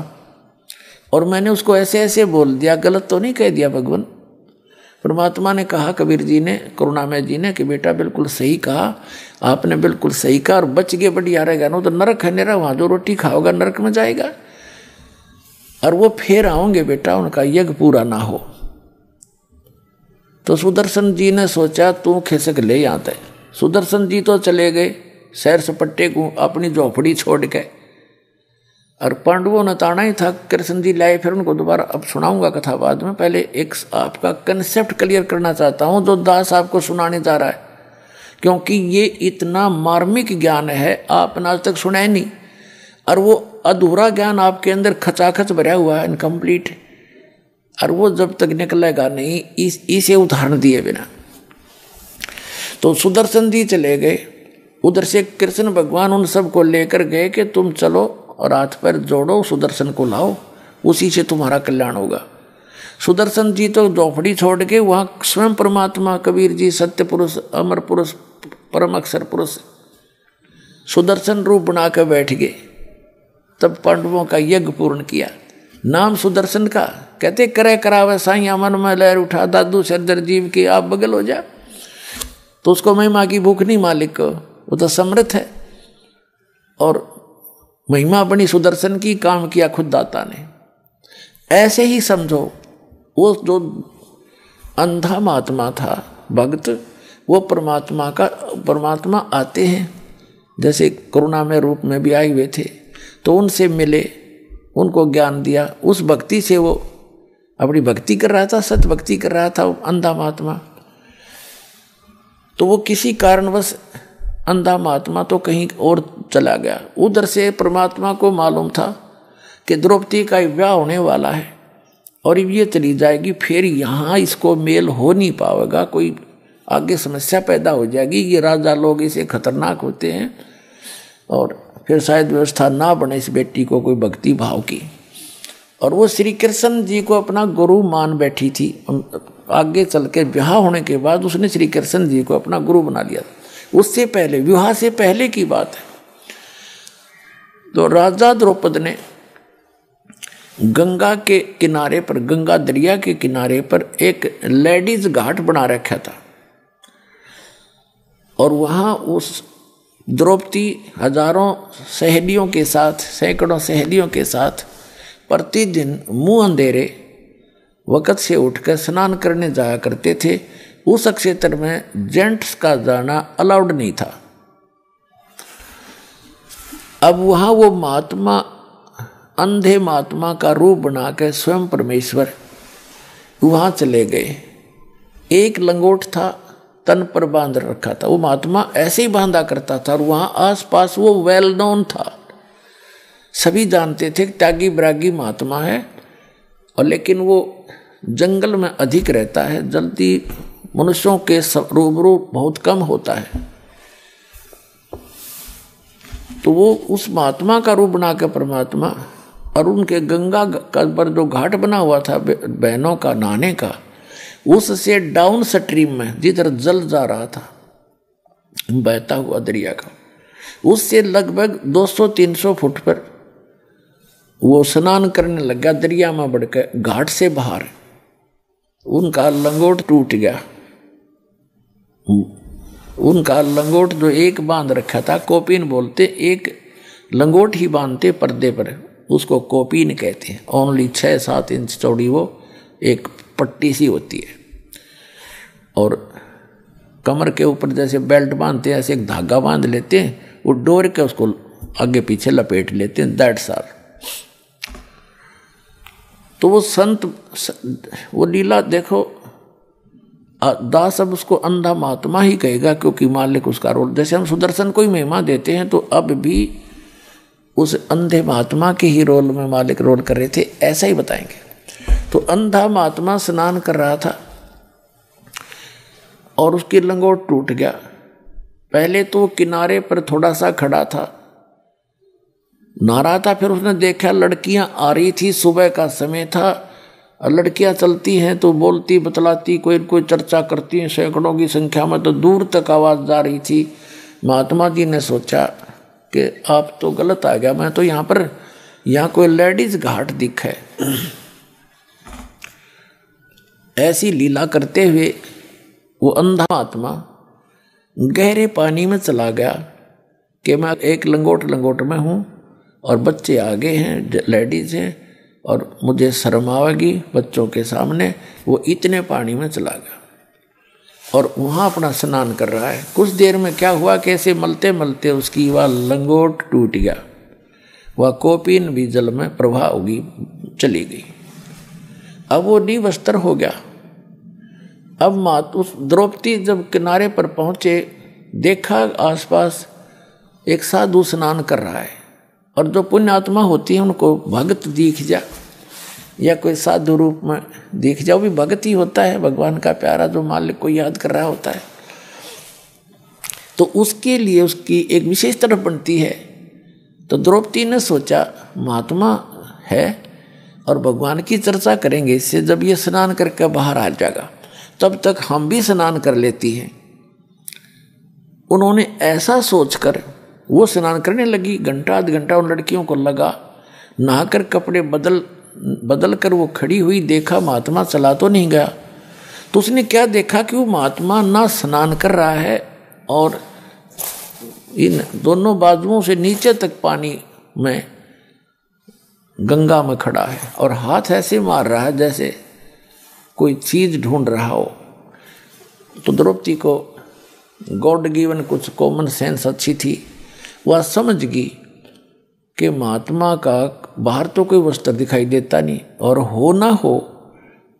और मैंने उसको ऐसे ऐसे बोल दिया, गलत तो नहीं कह दिया भगवान। परमात्मा ने कहा कबीर जी ने, करुणामय जी ने, कि बेटा बिल्कुल सही कहा, आपने बिल्कुल सही कहा, और बच गए बढ़िया रहेगा, ना तो नरक है मेरा, वहाँ जो रोटी खाओगा नरक में जाएगा, और वो फिर आओगे बेटा, उनका यज्ञ पूरा ना हो। तो सुदर्शन जी ने सोचा तू खिसक ले यहाँ तक। सुदर्शन जी तो चले गए सैर सपट्टे को अपनी झोपड़ी छोड़ के, और पांडवों ने ताना ही था, कृष्ण जी लाए, फिर उनको दोबारा अब सुनाऊंगा कथा बाद में। पहले एक आपका कंसेप्ट क्लियर करना चाहता हूँ जो दास आपको सुनाने जा रहा है, क्योंकि ये इतना मार्मिक ज्ञान है आपने आज तक सुना ही नहीं, और वो अधूरा ज्ञान आपके अंदर खचाखच भरा हुआ है, इनकम्प्लीट। और वो जब तक निकलेगा नहीं इसे उदाहरण दिए बिना। तो सुदर्शन जी चले गए, उधर से कृष्ण भगवान उन सबको लेकर गए कि तुम चलो और हाथ पैर जोड़ो, सुदर्शन को लाओ, उसी से तुम्हारा कल्याण होगा। सुदर्शन जी तो झोपड़ी छोड़ के वहाँ स्वयं परमात्मा कबीर जी सत्य पुरुष, अमर पुरुष, परम अक्षर पुरुष सुदर्शन रूप बना कर बैठ गए। तब पांडवों का यज्ञ पूर्ण किया। नाम सुदर्शन का, कहते करे करावे साइया मन में लहर उठा, दादू सरदर जीव की आप बगल हो जा। तो उसको महिमा की भूख नहीं मालिक को, वो तो समर्थ है। और महिमा बनी सुदर्शन की, काम किया खुद दाता ने। ऐसे ही समझो वो जो अंधा महात्मा था भक्त, वो परमात्मा आते हैं, जैसे करुणा में रूप में भी आए हुए थे, तो उनसे मिले, उनको ज्ञान दिया। उस भक्ति से वो अपनी भक्ति कर रहा था, सत भक्ति कर रहा था अंधा महात्मा। तो वो किसी कारणवश अंधा महात्मा तो कहीं और चला गया। उधर से परमात्मा को मालूम था कि द्रौपदी का विवाह होने वाला है और ये चली जाएगी, फिर यहाँ इसको मेल हो नहीं पाएगा, कोई आगे समस्या पैदा हो जाएगी। ये राजा लोग इसे खतरनाक होते हैं और फिर शायद व्यवस्था ना बने इस बेटी को कोई भक्ति भाव की। और वो श्री कृष्ण जी को अपना गुरु मान बैठी थी। आगे चल के विवाह होने के बाद उसने श्री कृष्ण जी को अपना गुरु बना लिया। उससे पहले, विवाह से पहले की बात है, तो राजा द्रौपद ने गंगा के किनारे पर, गंगा दरिया के किनारे पर एक लेडीज घाट बना रखा था। और वहाँ उस द्रौपदी हजारों सहेलियों के साथ, सैकड़ों सहेलियों के साथ प्रतिदिन मुंह अंधेरे वक़्त से उठकर स्नान करने जाया करते थे। उस क्षेत्र में जेंट्स का जाना अलाउड नहीं था। अब वहाँ वो महात्मा, अंधे महात्मा का रूप बनाकर स्वयं परमेश्वर वहाँ चले गए। एक लंगोट था, तन पर बांध रखा था। वो महात्मा ऐसे ही बांधा करता था और वहाँ आसपास वो वेल नोन था, सभी जानते थे त्यागी ब्रागी महात्मा है। और लेकिन वो जंगल में अधिक रहता है, जल्दी मनुष्यों के रूबरू बहुत कम होता है। तो वो उस महात्मा का रूप बना के परमात्मा, और उनके गंगा का पर जो घाट बना हुआ था बहनों का नहाने का, उससे डाउन स्ट्रीम में जिधर जल जा रहा था बहता हुआ दरिया का, उससे लगभग 200-300 फुट पर वो स्नान करने लगा दरिया में बढ़कर घाट से बाहर। उनका लंगोट टूट गया। उनका लंगोट जो एक बांध रखा था, कोपीन बोलते, एक लंगोट ही बांधते पर्दे पर, उसको कोपीन कहते हैं। ओनली 6-7 इंच चौड़ी वो एक पट्टी सी होती है। और कमर के ऊपर जैसे बेल्ट बांधते हैं ऐसे एक धागा बांध लेते हैं, वो डोर के उसको आगे पीछे लपेट लेते हैं। That's all. तो वो संत, वो लीला देखो, दास अब उसको अंधा महात्मा ही कहेगा क्योंकि मालिक उसका रोल, जैसे हम सुदर्शन को ही महिमा देते हैं तो अब भी उस अंधे महात्मा के ही रोल में मालिक रोल कर रहे थे, ऐसा ही बताएंगे। तो अंधा महात्मा स्नान कर रहा था और उसकी लंगोट टूट गया। पहले तो किनारे पर थोड़ा सा खड़ा था, नहा रहा था, फिर उसने देखा लड़कियां आ रही थी, सुबह का समय था, लड़कियां चलती हैं तो बोलती बतलाती, कोई कोई चर्चा करती हैं, सैकड़ों की संख्या में, तो दूर तक आवाज़ जा रही थी। महात्मा जी ने सोचा कि आप तो गलत आ गया, मैं तो यहाँ कोई लेडीज घाट दिखा है। ऐसी लीला करते हुए वो अंधा महात्मा गहरे पानी में चला गया कि मैं एक लंगोट में हूँ और बच्चे आगे हैं, लेडीज हैं, और मुझे शर्म आवेगी बच्चों के सामने। वो इतने पानी में चला गया और वहाँ अपना स्नान कर रहा है। कुछ देर में क्या हुआ, कैसे मलते मलते उसकी वह लंगोट टूट गया, वह कोपीन भी जल में प्रवाह होगी चली गई। अब वो निवस्त्र हो गया। अब उस द्रौपदी जब किनारे पर पहुँचे, देखा आसपास एक साधु स्नान कर रहा है, और जो पुण्यात्मा होती है उनको भगत दिख जा। या कोई साधु रूप में दिख जाओ, भी भगत ही होता है, भगवान का प्यारा जो मालिक को याद कर रहा होता है। तो उसके लिए उसकी एक विशेष तरफ बनती है। तो द्रौपदी ने सोचा महात्मा है और भगवान की चर्चा करेंगे इससे, जब ये स्नान करके बाहर आ जाएगा तब तक हम भी स्नान कर लेती हैं। उन्होंने ऐसा सोचकर वो स्नान करने लगी। घंटा आध घंटा उन लड़कियों को लगा। नहाकर कपड़े बदल कर वो खड़ी हुई, देखा महात्मा चला तो नहीं गया। तो उसने क्या देखा कि वो महात्मा ना स्नान कर रहा है और इन दोनों बाजुओं से नीचे तक पानी में गंगा में खड़ा है और हाथ ऐसे मार रहा है जैसे कोई चीज ढूंढ रहा हो। तो द्रौपदी को गॉड गिवन कुछ कॉमन सेंस अच्छी थी। वह समझ गई कि महात्मा का बाहर तो कोई वस्त्र दिखाई देता नहीं और हो ना हो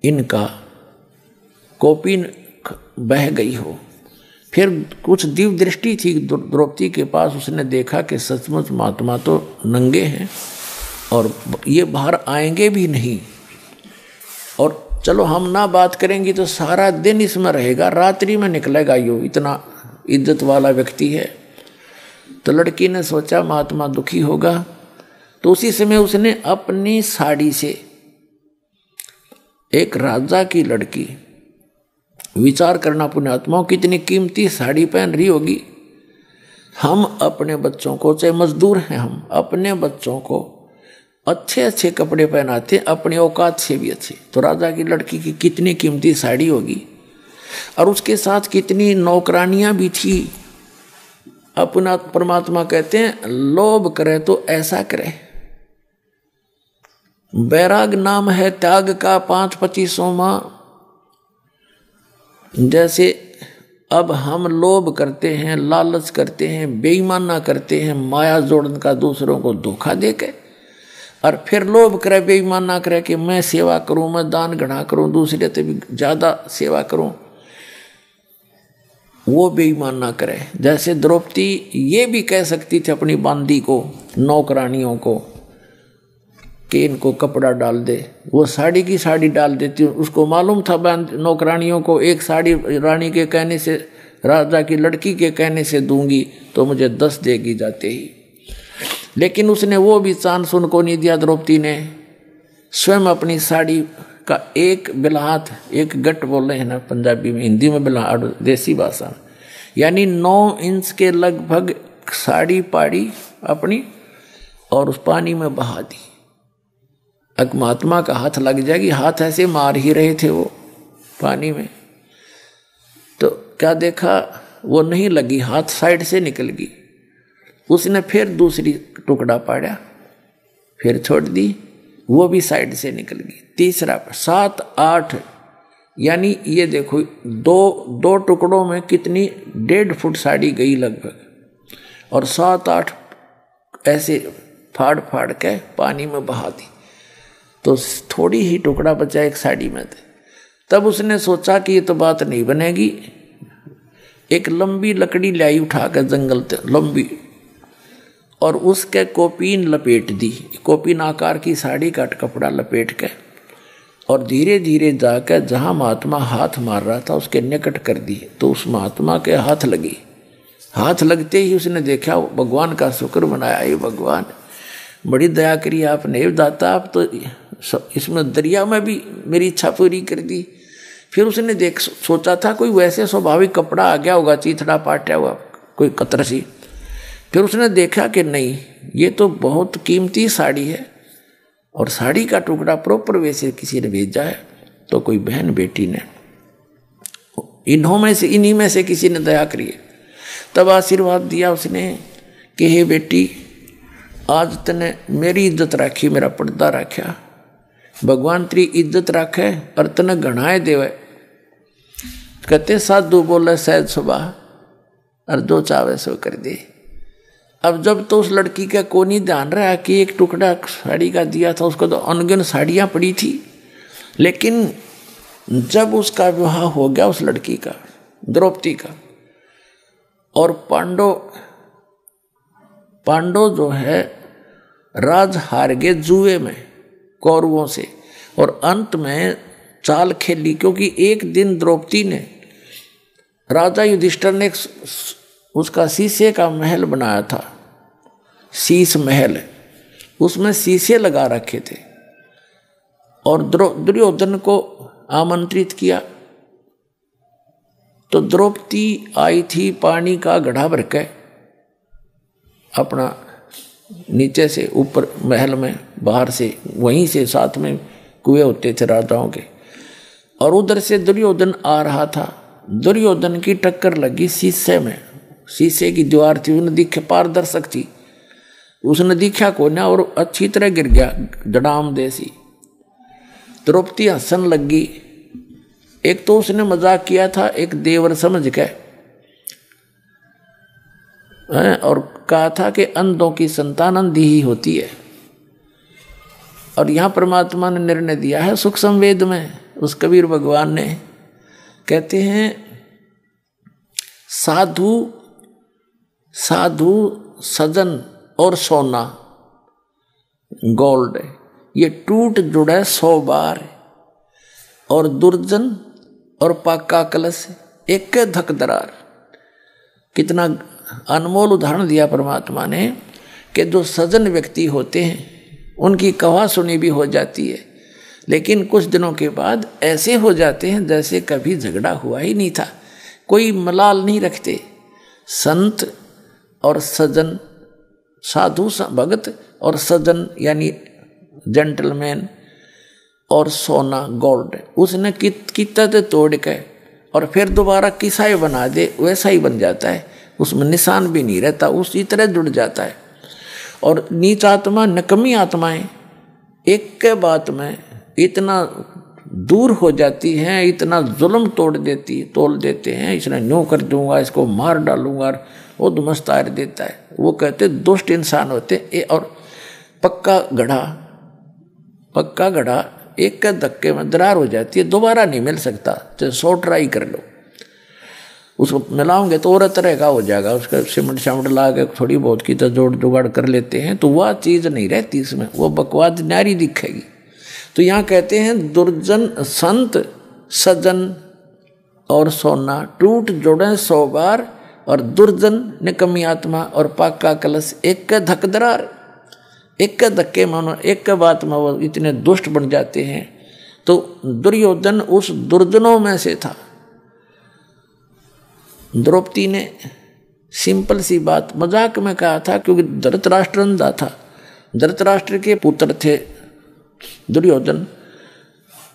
इनका कौपीन बह गई हो। फिर कुछ दिव्य दृष्टि थी द्रौपदी के पास। उसने देखा कि सचमुच महात्मा तो नंगे हैं और ये बाहर आएंगे भी नहीं। और चलो हम ना बात करेंगे तो सारा दिन इसमें रहेगा, रात्रि में निकलेगा, यो इतना इज्जत वाला व्यक्ति है। तो लड़की ने सोचा महात्मा दुखी होगा। तो उसी समय उसने अपनी साड़ी से, एक राजा की लड़की, विचार करना पुण्यात्माओं कितनी कीमती साड़ी पहन रही होगी। हम अपने बच्चों को, चाहे मजदूर हैं, हम अपने बच्चों को अच्छे अच्छे कपड़े पहनाते, अपने औकात से भी अच्छे। तो राजा की लड़की की कितनी कीमती साड़ी होगी और उसके साथ कितनी नौकरानियां भी थी। अपना परमात्मा कहते हैं लोभ करे तो ऐसा करे। बैराग नाम है त्याग का 5-25वां। जैसे अब हम लोभ करते हैं, लालच करते हैं, बेईमाना करते हैं, माया जोड़न का दूसरों को धोखा देके, और फिर लोभ करे, बेईमाना करे कि मैं सेवा करूं, मैं दान घना करूं, दूसरे से भी ज़्यादा सेवा करूं, वो बेईमान ना करे। जैसे द्रौपदी ये भी कह सकती थी अपनी बांदी को, नौकरानियों को, कि इनको कपड़ा डाल दे। वो साड़ी की साड़ी डाल देती। उसको मालूम था नौकरानियों को, एक साड़ी रानी के कहने से, राजा की लड़की के कहने से दूंगी तो मुझे 10 देगी जाते ही। लेकिन उसने वो भी चांस उनको नहीं दिया। द्रौपदी ने स्वयं अपनी साड़ी का एक बिलाहात, एक गट बोले हैं ना पंजाबी में, हिंदी में बिलाहाट देसी भाषा, यानी 9 इंच के लगभग साड़ी पाड़ी अपनी और उस पानी में बहा दी। अब महात्मा का हाथ लग जाएगी, हाथ ऐसे मार ही रहे थे वो पानी में। तो क्या देखा, वो नहीं लगी, हाथ साइड से निकल गई। उसने फिर दूसरी टुकड़ा पाड़ा, फिर छोड़ दी, वो भी साइड से निकल गई। तीसरा 7-8, यानी ये देखो दो टुकड़ों में कितनी 1.5 फुट साड़ी गई लगभग, और 7-8 ऐसे फाड़ फाड़ के पानी में बहा दी। तो थोड़ी ही टुकड़ा बचा एक साड़ी में थे। तब उसने सोचा कि ये तो बात नहीं बनेगी। एक लंबी लकड़ी लाई उठा कर जंगल से लंबी, और उसके कोपीन लपेट दी, कोपीन आकार की साड़ी का कपड़ा लपेट के, और धीरे धीरे जाकर जहाँ महात्मा हाथ मार रहा था उसके निकट कर दी। तो उस महात्मा के हाथ लगी। हाथ लगते ही उसने देखा, भगवान का शुक्र मनाया, ये भगवान बड़ी दया करी आपने, दाता आप तो इसमें दरिया में भी मेरी इच्छा पूरी कर दी। फिर उसने सोचा था कोई वैसे स्वाभाविक कपड़ा आ गया होगा, चीथड़ा पाटा हुआ कोई कतर सी। फिर उसने देखा कि नहीं, ये तो बहुत कीमती साड़ी है, और साड़ी का टुकड़ा प्रॉपर वैसे किसी ने भेजा है। तो कोई बहन बेटी ने, इन्हीं में से किसी ने दया करी है। तब आशीर्वाद दिया उसने कि हे बेटी, आज तने मेरी इज्जत राखी, मेरा पर्दा रखा, भगवान तेरी इज्जत रखे और तने घणाए देवे। कहते साधु बोले सहज सुबह, और जो चावे सो कर दे। अब जब तो उस लड़की का को नहीं ध्यान रहा कि एक टुकड़ा साड़ी का दिया था, उसको तो अनगिन साड़ियाँ पड़ी थी। लेकिन जब उसका विवाह हो गया उस लड़की का, द्रौपदी का, और पांडव जो है राज हार गए जुए में कौरवों से, और अंत में चाल खेली, क्योंकि एक दिन द्रौपदी ने, राजा युधिष्ठिर ने उसका शीशे का महल बनाया था, शीश महल, उसमें शीशे लगा रखे थे, और दुर्योधन को आमंत्रित किया। तो द्रौपदी आई थी पानी का घड़ा भर के अपना, नीचे से ऊपर महल में, बाहर से, वहीं से साथ में कुएं होते थे राजाओं के, और उधर से दुर्योधन आ रहा था। दुर्योधन की टक्कर लगी शीशे में, शीशे की दीवार थी, उसने दिखे, पारदर्शक थी, उसने दिखा को ना, और अच्छी तरह गिर गया धड़ाम देसी। द्रौपदी हंसन लगी। एक तो उसने मजाक किया था एक देवर समझ के, और कहा था कि अंधों की संतान अंधी ही होती है, और यहाँ परमात्मा ने निर्णय दिया है सूक्ष्म वेद में, उस कबीर भगवान ने कहते हैं, साधु साधु सजन और सोना गोल्ड, ये टूट जुड़ा 100 बार, और दुर्जन और पाका कलश एक धक दरार। कितना अनमोल उदाहरण दिया परमात्मा ने कि जो सजन व्यक्ति होते हैं उनकी कहा सुनी भी हो जाती है, लेकिन कुछ दिनों के बाद ऐसे हो जाते हैं जैसे कभी झगड़ा हुआ ही नहीं था, कोई मलाल नहीं रखते। संत और सजन, साधु भगत और सजन यानी जेंटलमैन, और सोना गोल्ड, उसने कितना तोड़ के और फिर दोबारा किसा ही बना दे वैसा ही बन जाता है, उसमें निशान भी नहीं रहता, उसी तरह जुड़ जाता है। और नीच आत्मा, नकमी आत्माएं एक के बात में इतना दूर हो जाती हैं, इतना जुल्म तोल देते हैं, इसने न्यू कर दूंगा, इसको मार डालूंगा, वो दुमस्तार देता है। वो कहते दुष्ट इंसान होते। और पक्का घड़ा एक के धक्के में दरार हो जाती है, दोबारा नहीं मिल सकता, चाहे 100 ट्राई कर लो। उसको मिलाओगे तो और तरह का हो जाएगा, उसका सिमट ला के थोड़ी बहुत की तो जोड़ जुगाड़ कर लेते हैं, तो वह चीज़ नहीं रहती इसमें, वो बकवास न्यारी दिखेगी। तो यहाँ कहते हैं दुर्जन संत सजन और सोना टूट जोड़े 100 बार, और दुर्जन निकम्मी आत्मा और पाका कलश एक का धक दरार। एक का धक्के मानो, एक का बात में वो इतने दुष्ट बन जाते हैं। तो दुर्योधन उस दुर्जनों में से था। द्रौपदी ने सिंपल सी बात मजाक में कहा था, क्योंकि धृतराष्ट्र अंधा था, धृतराष्ट्र के पुत्र थे दुर्योधन,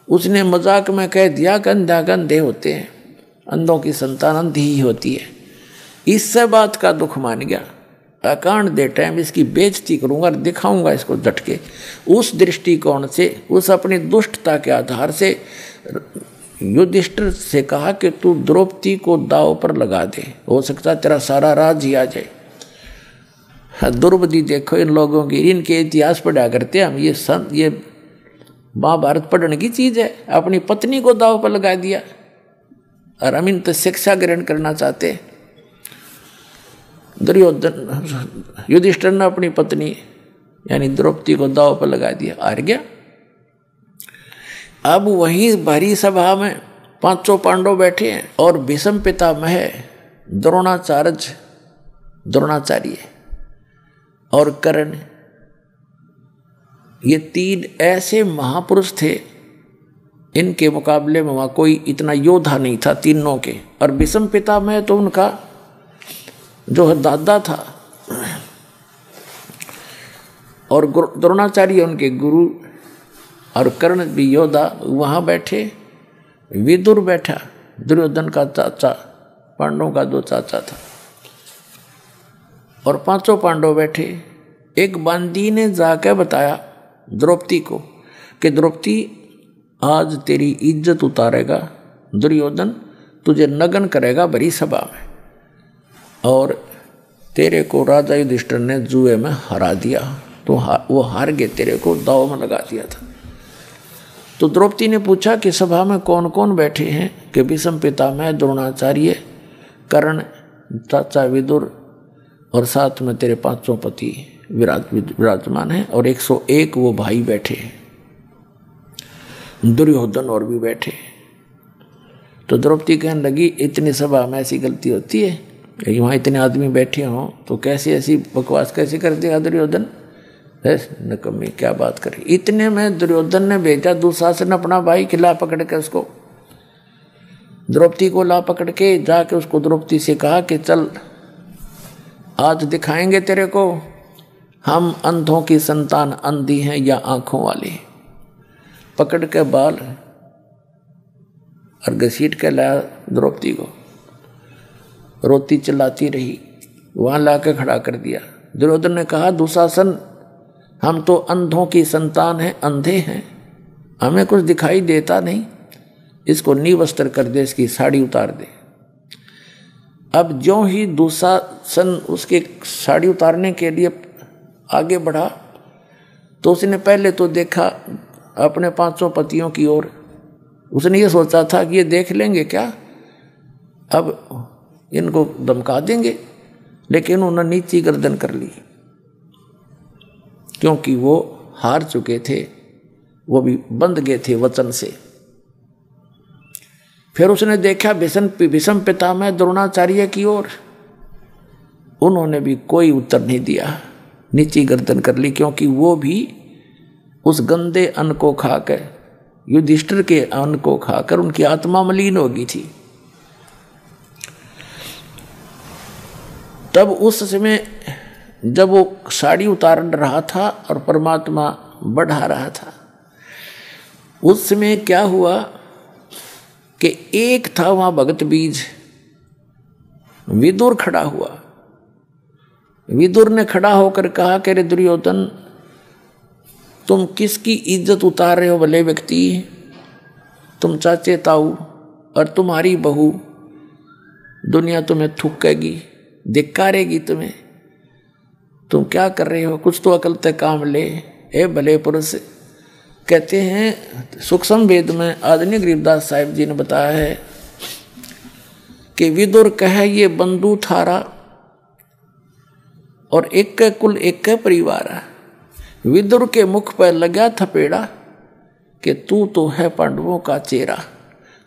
उसने मजाक में कह दिया कि अंधा अंधे होते हैं, अंधों की संतान अंधी ही होती है। इससे बात का दुख मान गया, अकांड दे टाइम इसकी बेइज्जती करूंगा, दिखाऊंगा इसको झटके। उस दृष्टिकोण से, उस अपनी दुष्टता के आधार से युधिष्ठिर से कहा कि तू द्रौपदी को दाव पर लगा दे, हो सकता तेरा सारा राज ही आ जाए। द्रौपदी देखो इन लोगों की, इनके इतिहास पढ़ा करते हम, ये महाभारत पढ़ने की चीज है। अपनी पत्नी को दाव पर लगा दिया, और हम इन तो शिक्षा ग्रहण करना चाहते। दुर्योधन युधिष्ठिर ने अपनी पत्नी यानी द्रौपदी को दाव पर लगा दिया, हार गया। अब वहीं भरी सभा में 500 पांडव बैठे हैं, और भीष्म पितामह, द्रोणाचार्य और कर्ण, ये 3 ऐसे महापुरुष थे, इनके मुकाबले में वहाँ कोई इतना योद्धा नहीं था तीनों के। और भीष्म पितामह तो उनका जो दादा था, और द्रोणाचार्य उनके गुरु, और कर्ण भी योद्धा वहाँ बैठे। विदुर बैठा, दुर्योधन का चाचा, पांडवों का 2 चाचा था, और 500 पांडव बैठे। एक बांदी ने जाकर बताया द्रौपदी को कि द्रौपदी आज तेरी इज्जत उतारेगा दुर्योधन, तुझे नग्न करेगा भरी सभा में, और तेरे को राजा युधिष्ठिर ने जुए में हरा दिया, तो वो हार गए, तेरे को दाव में लगा दिया था। तो द्रौपदी ने पूछा कि सभा में कौन कौन बैठे हैं, कि भीष्म पितामह, द्रोणाचार्य, कर्ण, चाचा विदुर, और साथ में तेरे 500 पति विराजमान हैं, और 101 वो भाई बैठे हैं। दुर्योधन और भी बैठे। तो द्रौपदी कहने लगी इतनी सभा में ऐसी गलती होती है, वहाँ इतने आदमी बैठे हों तो कैसे ऐसी बकवास कैसे कर दिया दुर्योधन, नकम्मी क्या बात करी। इतने में दुर्योधन ने भेजा दुशासन अपना भाई खिला पकड़ के उसको, द्रौपदी को ला पकड़ के जाके उसको द्रौपदी से कहा कि चल आज दिखाएंगे तेरे को हम अंधों की संतान अंधी हैं या आंखों वाली। पकड़ के बाल और घसीट के लाया द्रौपदी को, रोती चिल्लाती रही, वहां लाके खड़ा कर दिया। दुर्योधन ने कहा दुशासन हम तो अंधों की संतान हैं, अंधे हैं, हमें कुछ दिखाई देता नहीं, इसको निवस्त्र कर दे, इसकी साड़ी उतार दे। अब जो ही दुशासन उसके साड़ी उतारने के लिए आगे बढ़ा तो उसने पहले तो देखा अपने 500 पतियों की ओर। उसने ये सोचा था कि ये देख लेंगे क्या, अब इनको धमका देंगे, लेकिन उन्होंने नीची गर्दन कर ली क्योंकि वो हार चुके थे, वो भी बंध गए थे वचन से। फिर उसने देखा भीष्म पितामह द्रोणाचार्य की ओर, उन्होंने भी कोई उत्तर नहीं दिया, नीची गर्दन कर ली, क्योंकि वो भी उस गंदे अन्न को खाकर, युधिष्ठिर के अन्न को खाकर उनकी आत्मा मलिन हो गई थी। तब उस समय जब वो साड़ी उतार रहा था और परमात्मा बढ़ा रहा था, उस समय क्या हुआ कि एक था वहां भगत बीज विदुर खड़ा हुआ। विदुर ने खड़ा होकर कहा कि रे दुर्योधन, तुम किसकी इज्जत उतार रहे हो भले व्यक्ति, तुम चाचे ताऊ और तुम्हारी बहू, दुनिया तुम्हें थूकेगी, धिक्कारेगी तुम्हें, तुम क्या कर रहे हो, कुछ तो अकल तक काम ले ए भले पुरुष। कहते हैं सूक्ष्म वेद में आदरणीय गरीबदास साहिब जी ने बताया है कि विदुर कहे ये बंधु थारा और एक कुल एक परिवार। विदुर के मुख पर लगा थपेड़ा कि तू तो है पांडवों का चेहरा,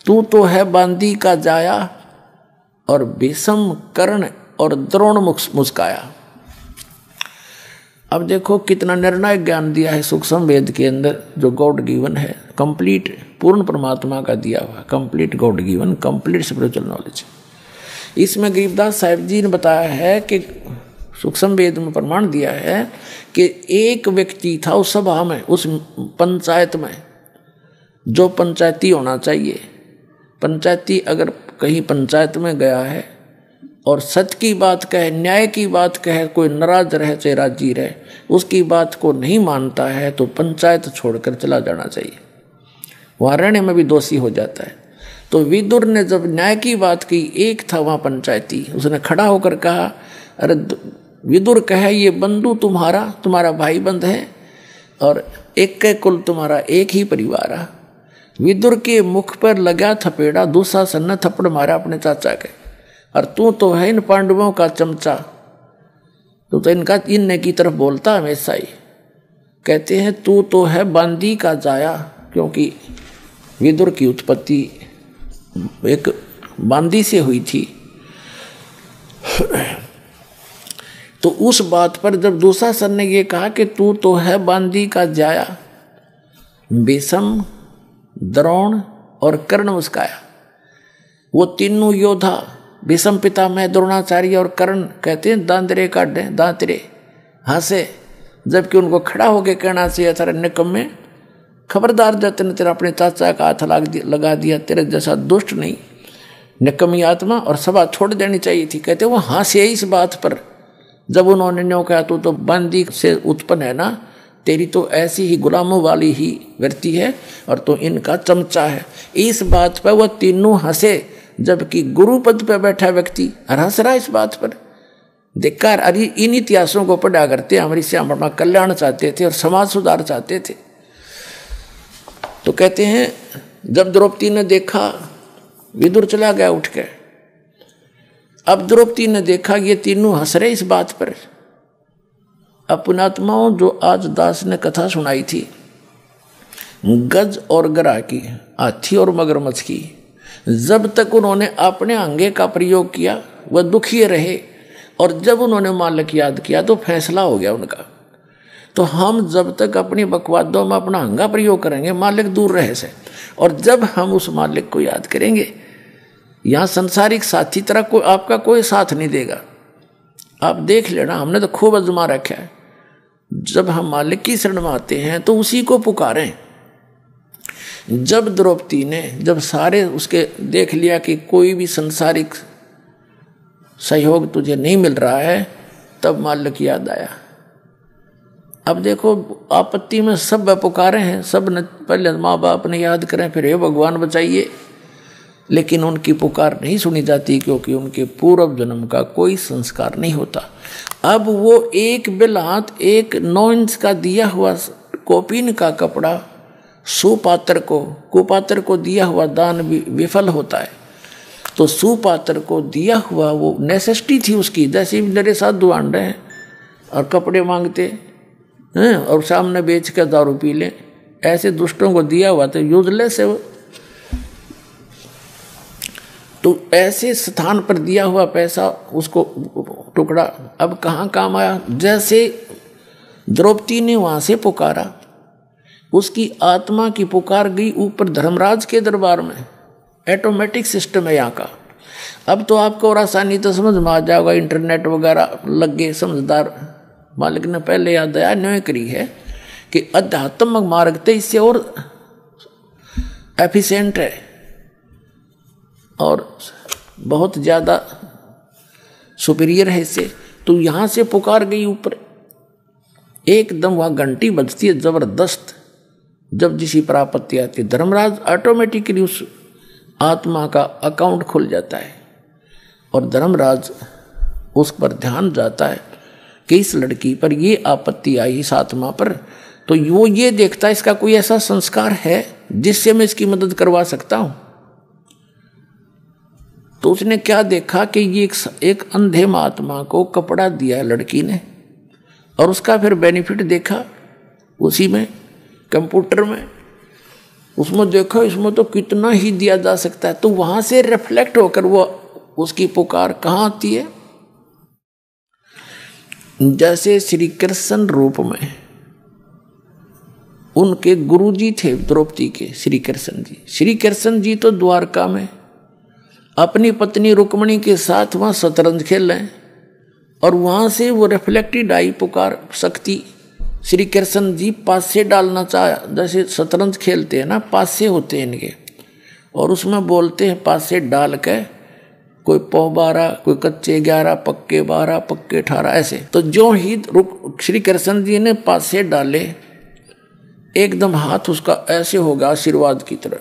तू तो है बांदी का जाया। और भीष्म कर्ण और द्रोण मुस्काया। अब देखो कितना निर्णायक ज्ञान दिया है सूक्ष्म वेद के अंदर, जो गॉड गिवन है, कंप्लीट पूर्ण परमात्मा का दिया हुआ, complete God given, complete spiritual knowledge. इसमें गरीबदास साहिब जी ने बताया है कि सूक्ष्म वेद में प्रमाण दिया है कि एक व्यक्ति था उस सभा में, उस पंचायत में, जो पंचायती होना चाहिए। पंचायती अगर कहीं पंचायत में गया है और सत्य की बात कहे, न्याय की बात कहे, कोई नाराज रहे चाहे राजी रहे, उसकी बात को नहीं मानता है तो पंचायत छोड़कर चला जाना चाहिए, वहाँ रहने में भी दोषी हो जाता है। तो विदुर ने जब न्याय की बात की, एक था वहाँ पंचायती, उसने खड़ा होकर कहा, अरे विदुर कहे ये बंधु तुम्हारा भाई बंध है और एक के कुल तुम्हारा एक ही परिवार है। विदुर के मुख पर लगा थपेड़ा, दुशासन ने थप्पड़ मारा अपने चाचा के, और तू तो है इन पांडवों का चमचा, तो इनका इनने की तरफ बोलता हमेशा ही। कहते हैं तू तो है बांदी का जाया, क्योंकि विदुर की उत्पत्ति एक बांदी से हुई थी। तो उस बात पर जब दुशासन ने ये कहा कि तू तो है बांदी का जाया, भीष्म द्रोण और कर्ण मुस्काया। वो तीनों योद्धा भीष्म पितामह द्रोणाचार्य और कर्ण कहते हैं दांतरे काटे, दांतरे हंसे, जबकि उनको खड़ा होकर कहना चाहिए था निकम्मे, खबरदार जब तेने तेरा अपने चाचा का हाथ लगा दिया, तेरे जैसा दुष्ट नहीं, निकम्मी आत्मा, और सभा छोड़ देनी चाहिए थी। कहते वो हंसे इस बात पर जब उन्होंने न्यों कहा तू तो बंदी से उत्पन्न है ना, तेरी तो ऐसी ही गुलामों वाली ही व्यक्ति है और तो इनका चमचा है। इस बात पर वह तीनों हंसे, जबकि गुरु पद पर बैठा व्यक्ति हंस रहा इस बात पर। धिक्कार। अरे इन इतिहासों को पढ़ा करते हमारी से हम अपना कल्याण चाहते थे और समाज सुधार चाहते थे। तो कहते हैं जब द्रौपदी ने देखा, विदुर चला गया उठ के, अब द्रौपदी ने देखा ये तीनों हंस रहे इस बात पर। अपनात्माओं, जो आज दास ने कथा सुनाई थी गज और गरा की, हाथी और मगरमच्छ की। जब तक उन्होंने अपने अंगे का प्रयोग किया वह दुखी रहे, और जब उन्होंने मालिक याद किया तो फैसला हो गया उनका। तो हम जब तक अपनी बकवादों में अपना अंगा प्रयोग करेंगे मालिक दूर रहे से, और जब हम उस मालिक को याद करेंगे, यहाँ संसारिक साथी तरह कोई आपका कोई साथ नहीं देगा। आप देख लेना, हमने तो खूब आजमा रखा है। जब हम मालिक की शरण में आते हैं तो उसी को पुकारें। जब द्रौपदी ने जब सारे उसके देख लिया कि कोई भी संसारिक सहयोग तुझे नहीं मिल रहा है, तब मालिक याद आया। अब देखो आपत्ति में सब पुकारे हैं, सब ने पहले माँ बाप ने याद करें, फिर हे भगवान बचाइए, लेकिन उनकी पुकार नहीं सुनी जाती क्योंकि उनके पूर्व जन्म का कोई संस्कार नहीं होता। अब वो एक बिलात 1 9 इंच का दिया हुआ कोपीन का कपड़ा कुपात्र को दिया हुआ दान भी विफल होता है। तो सुपात्र को दिया हुआ वो नेसेसिटी थी उसकी, जैसे मेरे साधु आंड हैं और कपड़े मांगते हैं और सामने बेच कर दारू पी लें, ऐसे दुष्टों को दिया हुआ तो यूजलेस है वो। तो ऐसे स्थान पर दिया हुआ पैसा उसको टुकड़ा अब कहाँ काम आया। जैसे द्रौपदी ने वहाँ से पुकारा, उसकी आत्मा की पुकार गई ऊपर धर्मराज के दरबार में। ऑटोमेटिक सिस्टम है यहाँ का। अब तो आपको और आसानी तो समझ में आ जाएगा, इंटरनेट वगैरह लग गए। समझदार मालिक ने पहले याद आया न्याय करी है कि आध्यात्मिक मार्ग तो इससे और एफिशिएंट है और बहुत ज़्यादा सुपीरियर है इससे। तो यहाँ से पुकार गई ऊपर, एकदम वहाँ घंटी बजती है ज़बरदस्त। जब जिसी पर आपत्ति आती है, धर्मराज ऑटोमेटिकली उस आत्मा का अकाउंट खुल जाता है और धर्मराज उस पर ध्यान जाता है कि इस लड़की पर ये आपत्ति आई, इस आत्मा पर, तो वो ये देखता है इसका कोई ऐसा संस्कार है जिससे मैं इसकी मदद करवा सकता हूँ। तो उसने क्या देखा कि ये एक अंधे महात्मा को कपड़ा दिया है लड़की ने, और उसका फिर बेनिफिट देखा उसी में कंप्यूटर में, उसमें देखा इसमें तो कितना ही दिया जा सकता है। तो वहां से रिफ्लेक्ट होकर वो उसकी पुकार कहाँ आती है। जैसे श्री कृष्ण रूप में उनके गुरुजी थे द्रौपदी के, श्री कृष्ण जी। श्री कृष्ण जी तो द्वारका में अपनी पत्नी रुक्मणी के साथ वहाँ शतरंज खेल रहे हैं, और वहाँ से वो रिफ्लेक्टेड आई पुकार शक्ति। श्री कृष्ण जी पासे डालना चाहा, जैसे शतरंज खेलते हैं ना, पासे होते हैं इनके, और उसमें बोलते हैं पासे डाल के, कोई पौ 12, कोई कच्चे 11, पक्के 12, पक्के 18, ऐसे। तो जो ही श्री कृष्ण जी ने पासे डाले, एकदम हाथ उसका ऐसे होगा आशीर्वाद की तरह।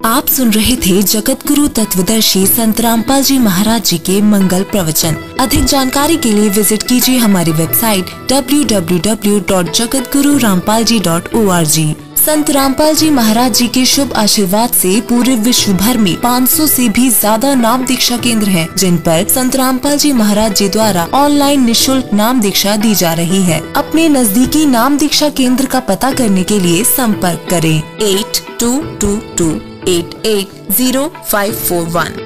आप सुन रहे थे जगत गुरु तत्वदर्शी संत रामपाल जी महाराज जी के मंगल प्रवचन। अधिक जानकारी के लिए विजिट कीजिए हमारी वेबसाइट www.jagatgururampalji.org। संत रामपाल जी महाराज जी के शुभ आशीर्वाद से पूरे विश्व भर में 500 से भी ज्यादा नाम दीक्षा केंद्र हैं, जिन पर संत रामपाल जी महाराज जी द्वारा ऑनलाइन निशुल्क नाम दीक्षा दी जा रही है। अपने नजदीकी नाम दीक्षा केंद्र का पता करने के लिए संपर्क करें 8222880541।